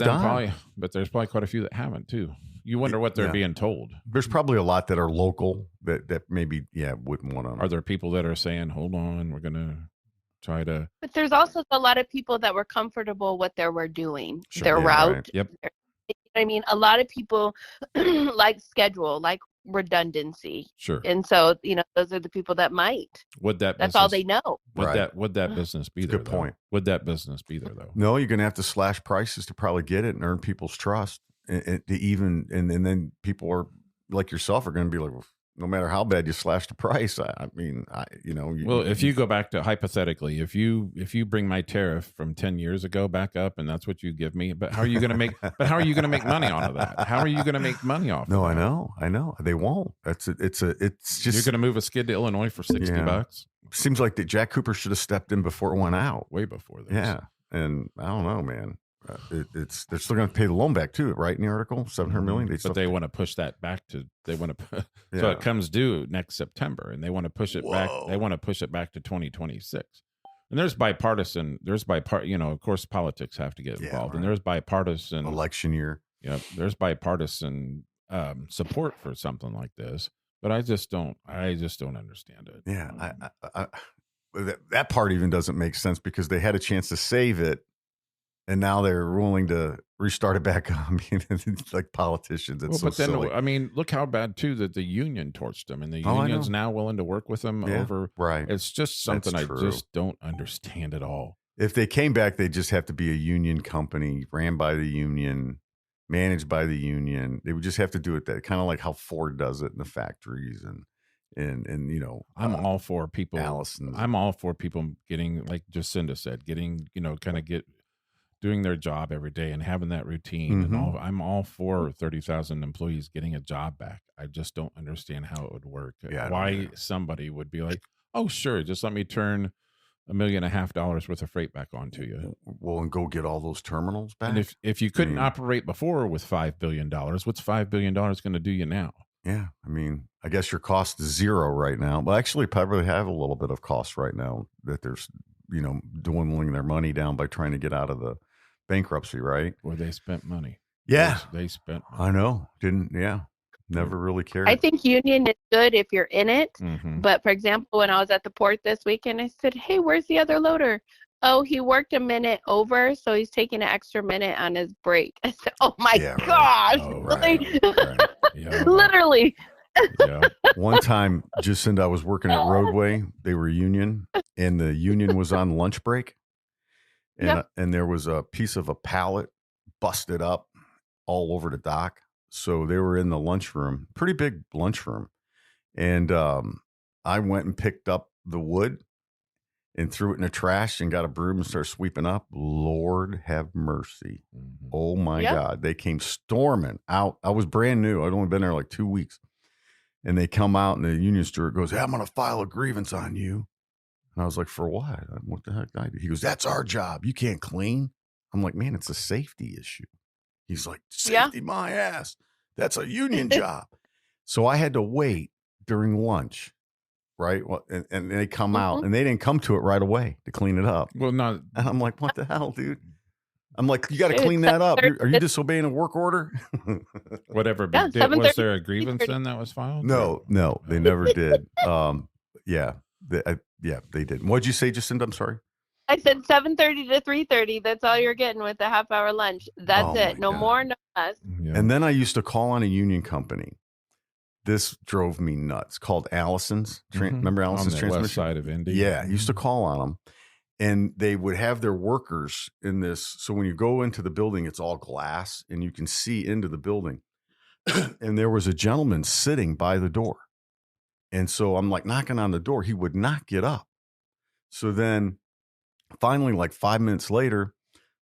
but there's probably quite a few that haven't too. You wonder what they're being told. There's probably a lot that are local that maybe, wouldn't want to. Are there people that are saying, hold on, we're going to try to. But there's also a lot of people that were comfortable what they were doing, Sure, their route. Right. Yep. I mean, a lot of people like schedule, like redundancy. Sure. And so, those are the people that might. That's all they know. Would that business be there? Good point. Would that business be there though? No, you're going to have to slash prices to probably get it and earn people's trust. And then people are like yourself are going to be like, well, no matter how bad you slash the price, If you go back to hypothetically, if you bring my tariff from 10 years ago back up, and that's what you give me, but how are you going to make? But how are you going to make money off of that? How are you going to make money off? No, of that? I know, they won't. It's just you're going to move a skid to Illinois for $60. Seems like that Jack Cooper should have stepped in before it went out, way before this. Yeah, and I don't know, man. They're still going to pay the loan back too, right? In the article, $700 million. But they want to push that back to. They want to. So it comes due next September, and they want to push it back. They want to push it back to 2026. And there's bipartisan. Of course, politics have to get involved, and there's bipartisan election year. Yeah, there's bipartisan support for something like this, but I just don't understand it. Yeah, that part even doesn't make sense because they had a chance to save it. And now they're willing to restart it back up. I mean, it's like politicians. It's silly. I mean, look how bad too that the union torched them, and the union's now willing to work with them over. Right. It's just something I just don't understand at all. If they came back, they just have to be a union company, ran by the union, managed by the union. They would just have to do it that kind of like how Ford does it in the factories and I'm all for people. Allison's. I'm all for people getting, like Jacinda said, doing their job every day and having that routine and all. I'm all for 30,000 employees getting a job back. I just don't understand how it would work. Why somebody would be like, oh, sure, just let me turn $1.5 million worth of freight back onto you. Well, and go get all those terminals back. And if you couldn't operate before with $5 billion, what's $5 billion going to do you now? Yeah, I mean, I guess your cost is zero right now. Well, actually, probably have a little bit of cost right now that there's, dwindling their money down by trying to get out of the bankruptcy, right? Where they spent money. Yeah, they spent money. I know. Never really cared. I think union is good if you're in it. But for example, when I was at the port this weekend, I said, hey, where's the other loader? Oh, he worked a minute over, so he's taking an extra minute on his break. I said, oh my gosh. Oh, right. Yeah. Literally. Yeah. One time, Jacinda, I was working at Roadway. They were union, and the union was on lunch break. And there was a piece of a pallet busted up all over the dock. So they were in the lunchroom, pretty big lunchroom. And I went and picked up the wood and threw it in the trash and got a broom and started sweeping up. Lord have mercy. Oh, my God. They came storming out. I was brand new. I'd only been there like 2 weeks. And they come out and the union steward goes, hey, I'm going to file a grievance on you. And I was like, for what? What the heck? He goes, that's our job. You can't clean. I'm like, man, it's a safety issue. He's like, safety my ass. That's a union job. So I had to wait during lunch, right? Well, and they come out and they didn't come to it right away to clean it up. Well, not. And I'm like, what the hell, dude? I'm like, you got to clean that up. Are you disobeying a work order? Whatever. But was there a grievance then that was filed? No, they never did. They didn't. What'd you say, Jacinda? I'm sorry. I said 7:30 to 3:30. That's all you're getting with a half-hour lunch. That's it. No more, no less. Yeah. And then I used to call on a union company. This drove me nuts. Called Allison's. Remember Allison's on the Transmission? West side of Indy. Yeah, I used to call on them, and they would have their workers in this. So when you go into the building, it's all glass, and you can see into the building. And there was a gentleman sitting by the door. And so I'm like knocking on the door. He would not get up. So then finally, like 5 minutes later,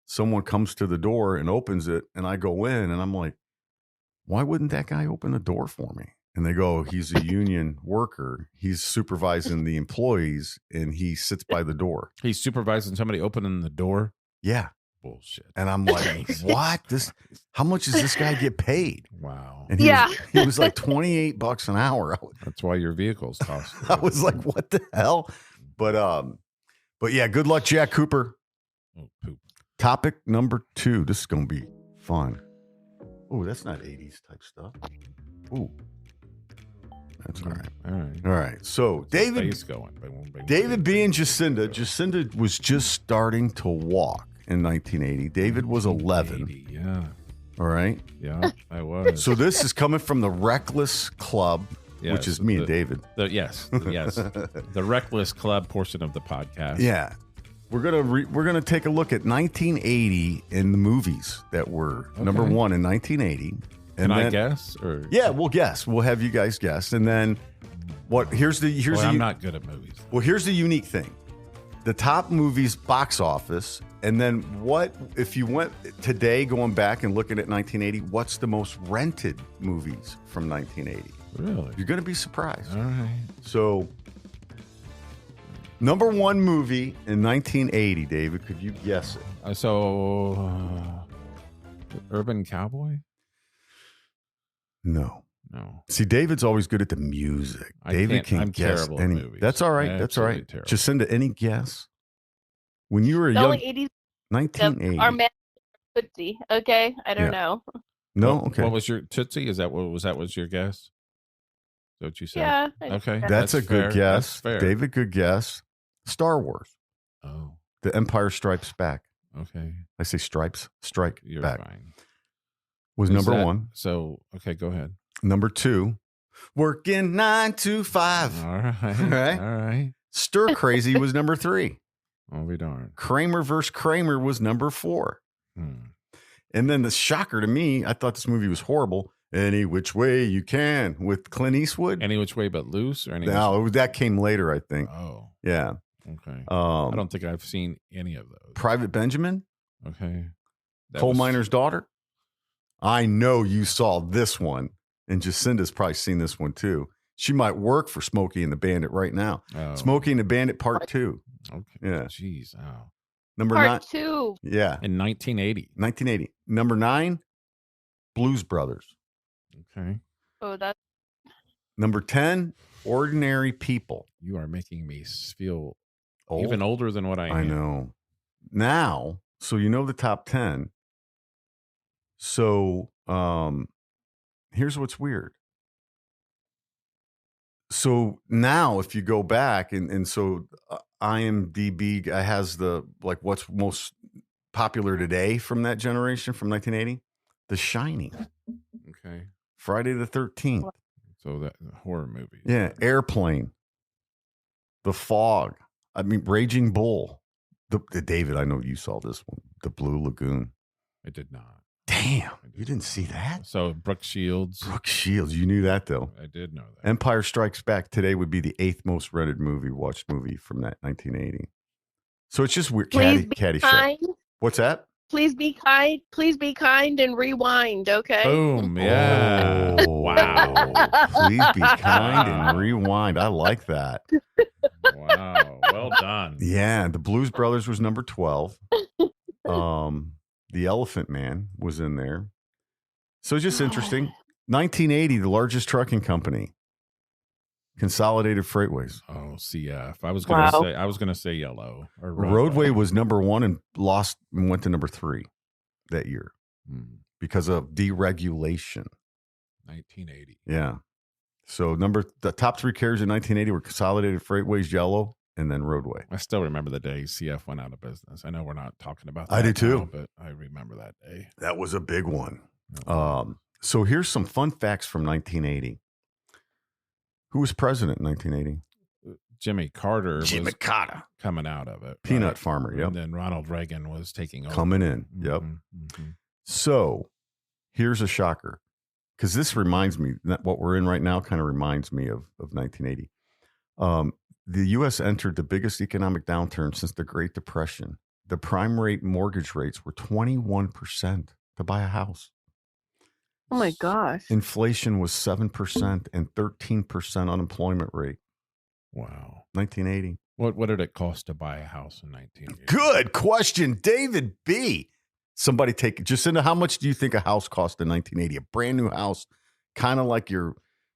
someone comes to the door and opens it. And I go in and I'm like, why wouldn't that guy open the door for me? And they go, he's a union worker. He's supervising the employees and he sits by the door. He's supervising somebody opening the door? Yeah. Bullshit. And I'm like, what? How much does this guy get paid? Wow. And he was like $28 an hour. That's why your vehicles cost. I was like, what the hell? But yeah, good luck, Jack Cooper. Oh, poop. Topic number 2. This is going to be fun. Oh, that's not 80s type stuff. Oh, that's all right. All right. So David B and Jacinda. Jacinda was just starting to walk in 1980. David was 11. Yeah. All right. Yeah, I was. So this is coming from the Reckless Club, which is me and David. Yes. The Reckless Club portion of the podcast. Yeah. We're gonna take a look at 1980 in the movies that were number one in 1980. And Can I then, guess? Or Yeah, we'll guess. We'll have you guys guess. And then I'm not good at movies. Well, here's the unique thing. The top movies box office, and then what if you went today going back and looking at 1980, what's the most rented movies from 1980? Really? You're going to be surprised. All right. So, number one movie in 1980, David, could you guess it? Urban Cowboy? No. No. See, David's always good at the music. David can I'm guess terrible at any. movies. That's all right. That's all right. Absolutely terrible. Jacinda, any guess? When you were a The young only 80s 1980. our man Tootsie. Okay, I don't know. No, What- okay. What was your Tootsie? Is that what was your guess? Is that what you said? Yeah. Okay. That's a fair. good guess. That's fair. David, good guess. Star Wars. Oh, The Empire Strikes Back. okay. I say stripes. Strike You're back. fine. Was Is number that- one. So, okay, go ahead. Number two, working 9 to 5. All right. Right. All right. Stir Crazy was number 3. I'll be darned. Kramer versus Kramer was number 4. Hmm. And then the shocker to me, I thought this movie was horrible. Any Which Way You Can with Clint Eastwood. Any Which Way But Loose or any? No, that came later, I think. Oh, Yeah. okay. I Um, don't think I've seen any of those. Private Benjamin, Okay. That Coal was- Miner's Daughter. I know you saw this one, and Jacinda's probably seen this one too. She might work for Smokey and the Bandit right now. Oh, Smokey and the Bandit Part 2. Okay. Yeah. Jeez. Oh. Number 9. Part 2. Yeah. In 1980. 1980. Number 9, Blues Brothers. Okay. Oh, that's Number 10, Ordinary People. You are making me feel Old? even older than what I am. I know. Now, so you know the top 10. So here's what's weird. So now if you go back and so IMDb has the like what's most popular today from that generation from 1980, The Shining, Okay. Friday the 13th. So that horror movie. Yeah, Airplane, The Fog. I mean, Raging Bull. The David, I know you saw this one. The Blue Lagoon. I did not. Damn, you didn't see that? So Brooke Shields. Brooke Shields, you knew that though. I did know that. Empire Strikes Back today would be the 8th most rented watched movie from that 1980. So it's just weird. Please be Caddyshack. kind. What's that? Please be kind. Please be kind and rewind. Okay. Boom. Yeah. Oh, Wow. Please be kind and rewind. I like that. Wow. Well done. Yeah, the Blues Brothers was number 12. The Elephant Man was in there. So it's just interesting. 1980, the largest trucking company, Consolidated Freightways. Oh, CF. I was gonna say yellow or Roadway was number 1 and lost and went to number 3 that year Hmm. because of deregulation. 1980. Yeah. So the top 3 carriers in 1980 were Consolidated Freightways, Yellow, and then Roadway. I still remember the day CF went out of business. I know we're not talking about that. I do too. now, but I remember that day. That was a big one. So here's some fun facts from 1980. Who was president in 1980? Jimmy Carter was Carter. coming out of it. Peanut right? farmer, yep. And then Ronald Reagan was taking over. Coming in, yep. Mhm, mhm. So here's a shocker, because this reminds me, that what we're in right now kind of reminds me of 1980. The U.S. entered the biggest economic downturn since the Great Depression. The prime rate mortgage rates were 21% to buy a house. Oh my gosh. Inflation was 7% and 13% unemployment rate. Wow. 1980. What did it cost to buy a house in 1980? Good question, David B. Somebody take it. Jacinda, how much do you think a house cost in 1980? A brand new house, kind of like your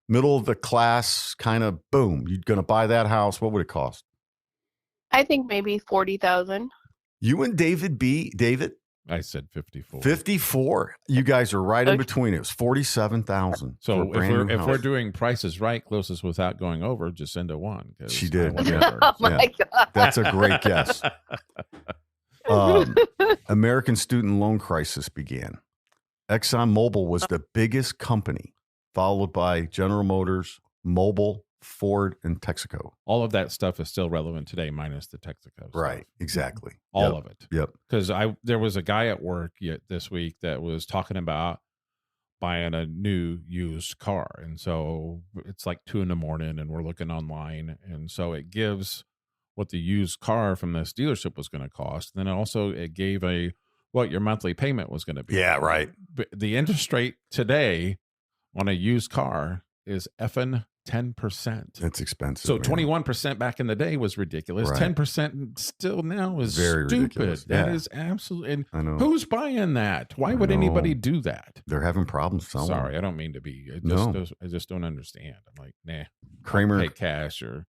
middle of the class, kind of boom. You're going to buy that house. What would it cost? I think maybe 40,000. You and David B. David? I said 54. 54. You guys are right in Okay. between. It was 47,000. So for a brand new if house. we're doing prices right, closest without going over, Jacinda won. 'Cause She I did, went yeah. over. Oh my god. That's a great guess. American student loan crisis began. ExxonMobil was the biggest company, followed by General Motors, Mobil, Ford, and Texaco. All of that stuff is still relevant today, minus the Texaco. Right, exactly. All Yep. of it. Yep. Because there was a guy at work this week that was talking about buying a new used car. And so it's like 2 a.m. and we're looking online. And so it gives what the used car from this dealership was going to cost. Then also it gave what your monthly payment was going to be. Yeah, right. But the interest rate today on a used car is effing 10%. It's expensive. So man. 21% back in the day was ridiculous. Right. 10% still now is Very stupid. ridiculous. That Yeah. is absolutely. And I know. who's buying that? Why would anybody do that? They're having problems selling. Sorry, I don't mean to be. I just don't understand. I'm like, nah. Kramer, Pay cash or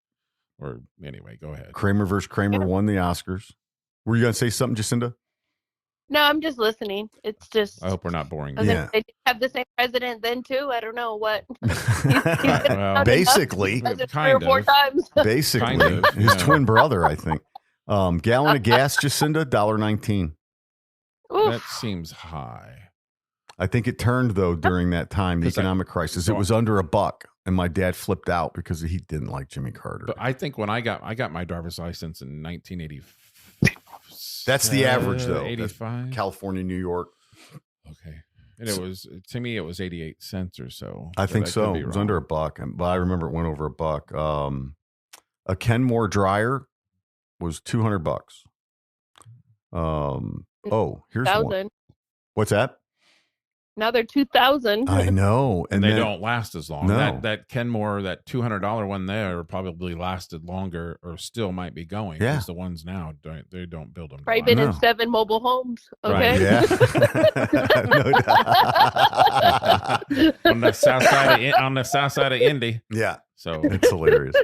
anyway. Go ahead. Kramer versus Kramer won the Oscars. Were you going to say something, Jacinda? No, I'm just listening. It's just. I hope we're not boring. Yeah. They have the same president then too. I don't know what. Well, basically, President kind 3 or 4 of. times. basically, Kind of, his yeah. twin brother, I think. Gallon of gas, Jacinda, $1.19. Oof. That seems high. I think it turned though during that time, the 'Cause I- economic crisis. It so- was under $1, and my dad flipped out because he didn't like Jimmy Carter. But I think when I got my driver's license in 1985. That's the average, though. That's 85. California, New York. Okay. And it was, to me, it was 88 cents or so. I But think could so. be It was wrong. under $1, but I remember it went over $1. A Kenmore dryer was $200. Here's one. 2,000. What's that? Now they're 2,000. I know, And they then- don't last as long. No. That Kenmore, that $200 one there probably lasted longer or still might be going. Yeah. Because the ones now, they don't build them. to Probably last. been No. in 7 mobile homes. Right. Okay. Yeah. No doubt. on the south side of Indy. Yeah, So it's hilarious.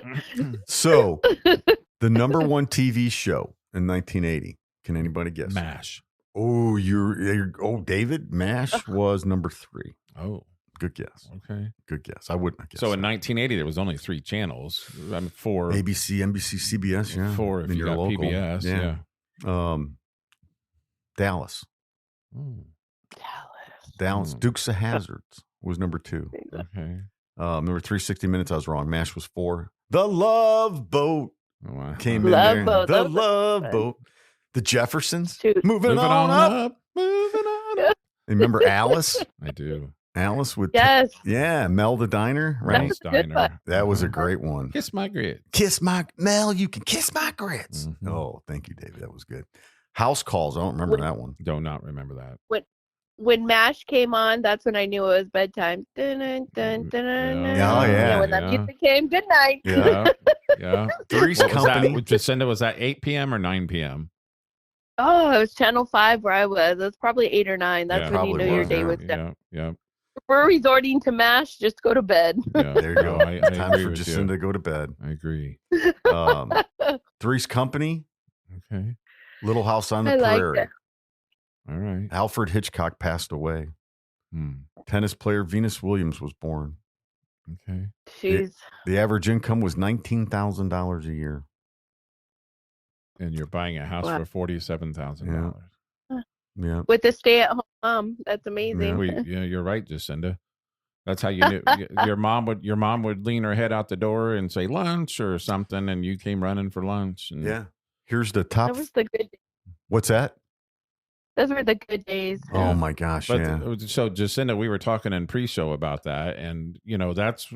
So, the number one TV show in 1980. Can anybody guess? MASH. Oh, David, MASH was number 3. Oh, Good guess. okay. Good guess. I wouldn't have guessed. So in 1980, there was only 3 channels. I mean, 4. ABC, NBC, CBS. Yeah, 4 if in you your got local. PBS. Yeah. Dallas. Oh, Dallas. Hmm. Dukes of Hazzards was number 2. okay. Number 3, 60 Minutes. I was wrong. MASH was 4. The Love Boat Oh, wow. came in Love there. Boat, The that was Love fun. Boat. The Jeffersons. Shoot. Moving on up. Moving on up. Remember Alice? I do. Alice with Yes. yeah, Mel the Diner, right? That's Nice a good diner. one. That was a great one. Kiss my grit. Kiss my Mel, you can kiss my grits. Mhm. Oh, thank you, David. That was good. House Calls. I don't remember that one. Do not remember that. When MASH came on, that's when I knew it was bedtime. Dun, dun, dun, dun, dun, Yeah. dun. Oh, yeah. When that Yeah. music came, good night. Yeah. Yeah. Three's What was Company. that? Jacinda, was that 8 p.m. or 9 p.m.? Oh, it was Channel 5 where I was. It was probably 8 or 9. That's Yeah, when you probably knew your was, day yeah. was done. Yeah. If we're resorting to MASH, just go to bed. Yeah. There you go. No, I Time agree for with you. Jacinda to go to bed. I agree. Three's Company. Okay. Little House on the I liked Prairie. it. All right. Alfred Hitchcock passed away. Hmm. Tennis player Venus Williams was born. Okay. Jeez. The average income was $19,000 a year. And you're buying a house Wow. for $47,000. Yeah. With the stay-at-home mom, that's amazing. Yeah, you're right, Jacinda. That's how you knew your mom would lean her head out the door and say lunch or something, and you came running for lunch. And Yeah. Here's the top. That was the good. What's that? Those were the good days. Yeah. Oh my gosh. But yeah. so Jacinda, we were talking in pre-show about that, and that's,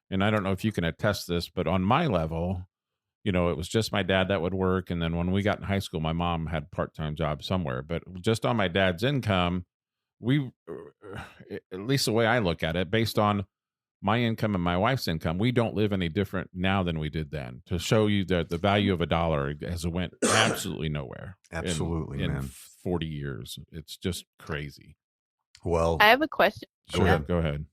and I don't know if you can attest this, but on my level, it was just my dad that would work, and then when we got in high school, my mom had part-time jobs somewhere. But just on my dad's income, we, at least the way I look at it, based on my income and my wife's income, we don't live any different now than we did then. To show you that the value of a dollar has went absolutely nowhere. Absolutely, in man. 40 years, it's just crazy. Well, I have a question. Sure. Go ahead.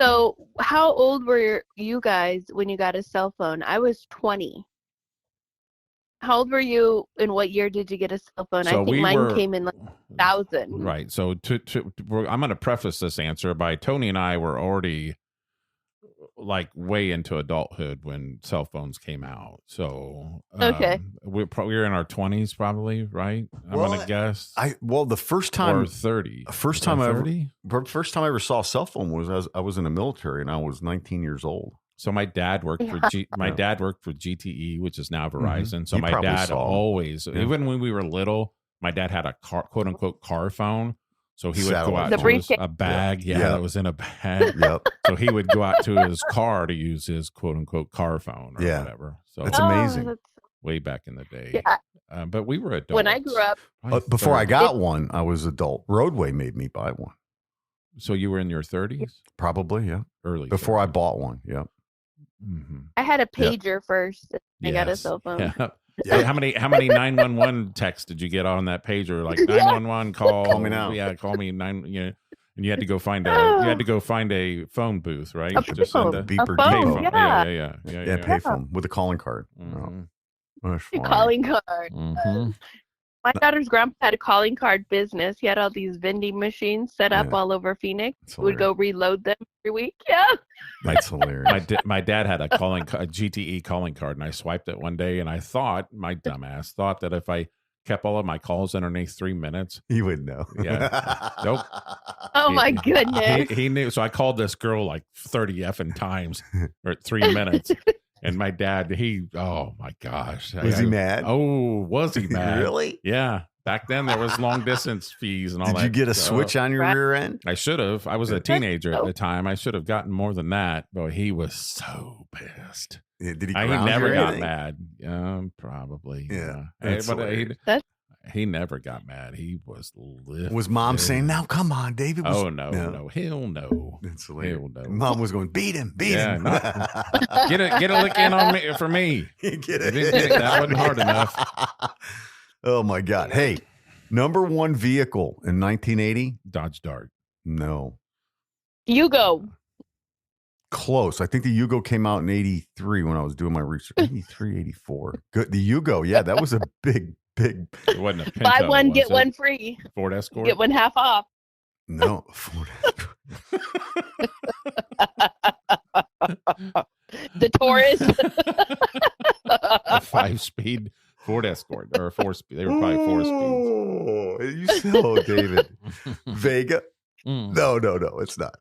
So how old were you guys when you got a cell phone? I was 20. How old were you and what year did you get a cell phone? I think mine came in like 2000. Right. So I'm going to preface this answer by Tony and I were already like way into adulthood when cell phones came out. So Okay. we were in our 20s probably, right? I'm Well, going to guess. the first time Or 30. first Was time that I ever- 30? first time I ever saw a cell phone was I was in the military and I was 19 years old. So my dad worked for Yeah. dad worked for GTE, which is now Verizon. So You my probably dad saw 'em. always, Yeah. even when we were little, my dad had a car, quote unquote car phone. So he would go out The to briefcase. a bag. Yeah, Yeah. that was in a bag. Yep. So he would go out to his car to use his quote unquote car phone or Yeah. whatever. So That's amazing. that's- way back in the day. Yeah. But we were adults. When I grew up, Probably Before I 30. got one, I was adult. Roadway made me buy one. So you were in your 30s? Probably, yeah. Early. Before I bought one, yeah. Mm-hmm. I had a pager first. I got a cell phone. Yeah. Yeah. How many 911 texts did you get on that pager? Like 911 call me now. Yeah, call me and you had to go find a phone booth, right? A Just phone. send Beeper phone, depot. yeah. Yeah, payphone with a calling card. Mhm. Oh, that's funny. Calling card. Mhm. My daughter's grandpa had a calling card business. He had all these vending machines set up Yeah. all over Phoenix. That's We would go reload them every week. Yeah. That's hilarious. My dad had a GTE calling card, and I swiped it one day, and I thought, my dumbass thought that if I kept all of my calls underneath 3 minutes, You would know. Yeah. Nope. Oh my He- goodness. he knew. So I called this girl like 30 effing times or 3 minutes. And my dad, oh my gosh. Was he mad? Oh, was he mad? Really? Yeah. Back then there was long distance fees and all Did that. you get a stuff. switch on your Right. rear end? I should have. I was a teenager at the time. I should have gotten more than that. But he was so pissed. Yeah, did he He ground never you or got anything? mad. Probably. Yeah, Hey, that's but hilarious. he never got mad. He was livid. Was mom saying, "Now come on, David"? Was, Oh no, he'll know. That's hilarious. He'll know. Mom was going, "Beat him, beat Yeah, him." Get a lick in on me for me. You get I it. didn't get it. That wasn't hard enough. Oh my God! Hey, number one vehicle in 1980? Dodge Dart. No, You go. close. I think the Yugo came out in 83 when I was doing my research. 83, 84. Good. The Yugo, yeah, that was a big. It wasn't a Pinto. Buy one, was get it? one free. Ford Escort. Get one half off. No, Ford. The Taurus. A 5-speed Ford Escort or a 4-speed. They were probably 4 speeds. You so David. Vega. Mm. No, it's not.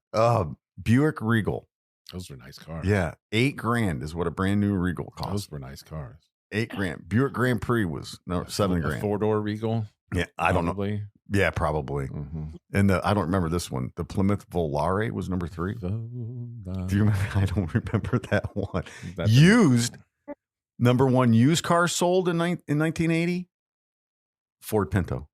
Buick Regal. Those were nice cars. Yeah, $8,000 is what a brand new Regal cost. Those were nice cars. $8,000. Buick Grand Prix was $7,000. A 4-door Regal. Yeah, I don't know. Probably. Yeah, probably. Mhm. And I don't remember this one. The Plymouth Volare was number 3. Do you remember? I don't remember that one. That's Used, number one used car sold in 1980. Ford Pinto.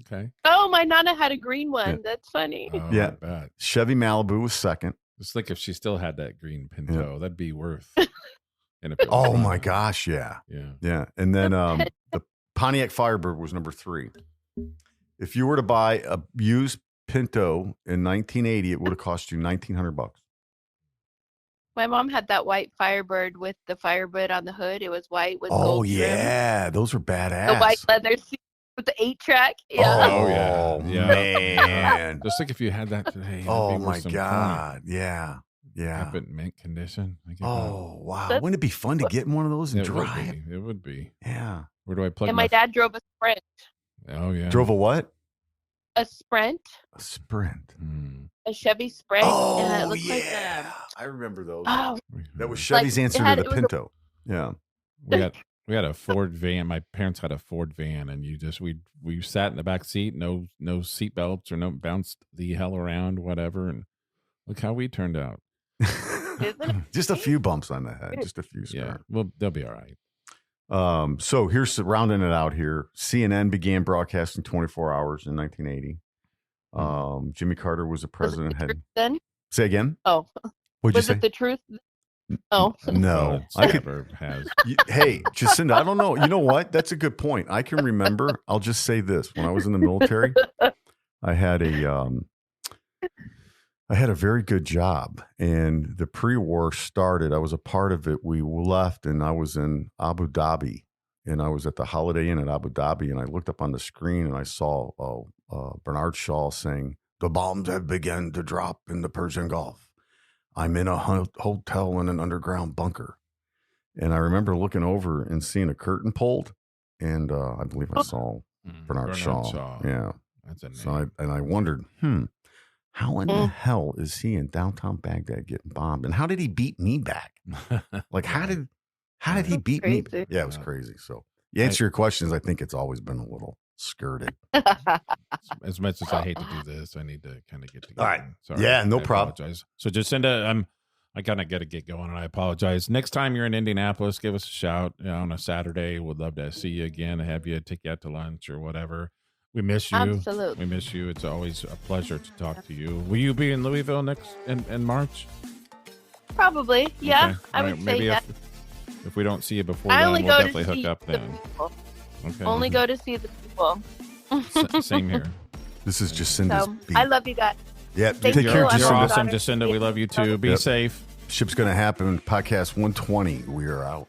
Okay. Oh, my Nana had a green one. Yeah. That's funny. Oh, Yeah. I bet. Chevy Malibu was second. Just think if she still had that green Pinto, that'd be worth. And if it was Oh green, my gosh, yeah. Yeah. Yeah. And then the Pontiac Firebird was number 3. If you were to buy a used Pinto in 1980, it would have cost you $1,900. My mom had that white Firebird with the Firebird on the hood. It was white with Oh gold trim. yeah, those were badass. The white leather seat with the 8-track. Yeah. Oh, yeah. Yeah. Man. Just think if you had that today. it'd Oh be worth my some God. Yeah. Yeah. Have it in mint condition. I get Oh wow. That's- Wouldn't it be fun to get in one of those that. and It would drive? be. It would be. Yeah. Where do I plug And my dad drove a Sprint. Oh yeah. Drove a what? A Sprint. A Sprint. Hmm. A Chevy Sprint. and it Oh looked yeah. I remember those. oh, That was Like, Chevy's it answer had- to it the was a- Pinto. Yeah. we had a Ford van. My parents had a Ford van, and we sat in the back seat, no seat belts or no bounced the hell around, whatever. And look how we turned out. Isn't it? Just a few bumps on the head. Just a few. Yeah. Scars. Well, they'll be all right. So here's rounding it out here. CNN began broadcasting 24 hours in 1980. Jimmy Carter was the Was it president. the Had truth then? say again. Oh, What'd you was say? it the truth? Oh, No, It's I could. never has. Hey, Jacinda, I don't know. You know what? That's a good point. I can remember. I'll just say this: when I was in the military, I had a very good job, and the pre-war started. I was a part of it. We left, and I was in Abu Dhabi, and I was at the Holiday Inn at Abu Dhabi, and I looked up on the screen and I saw Bernard Shaw saying, "The bombs have begun to drop in the Persian Gulf. I'm in a hotel in an underground bunker." And I remember looking over and seeing a curtain pulled, and I believe I saw Bernard Shaw. Yeah. That's a name. So I wondered, how in the hell is he in downtown Baghdad getting bombed? And how did he beat me back? Like, how did he That's beat me? crazy. Yeah, it was crazy. So, you answer your questions. I think it's always been a little Skirted. As much as I hate to do this, I need to kind of get together. All right. Sorry. Yeah, no I problem. Apologize. So Jacinda, I kind of got to get going, and I apologize. Next time you're in Indianapolis, give us a shout on a Saturday. We'd love to see you again, have you take you out to lunch or whatever. We miss you. Absolutely. We miss you. It's always a pleasure to talk to you. Will you be in Louisville next in March? Probably. Yeah, Okay. I All would right. say Maybe that. if we don't see you before I then, only we'll go definitely to hook see up the then. people. Okay. Only go to see the people. Same here. This is Jacinda's So beat. I love you guys. Yeah, Thank take you. care, I'm You're Jacinda. awesome, Jacinda. We love you too. Be Yep. safe. Ship's Gonna Happen, podcast 120. We are out.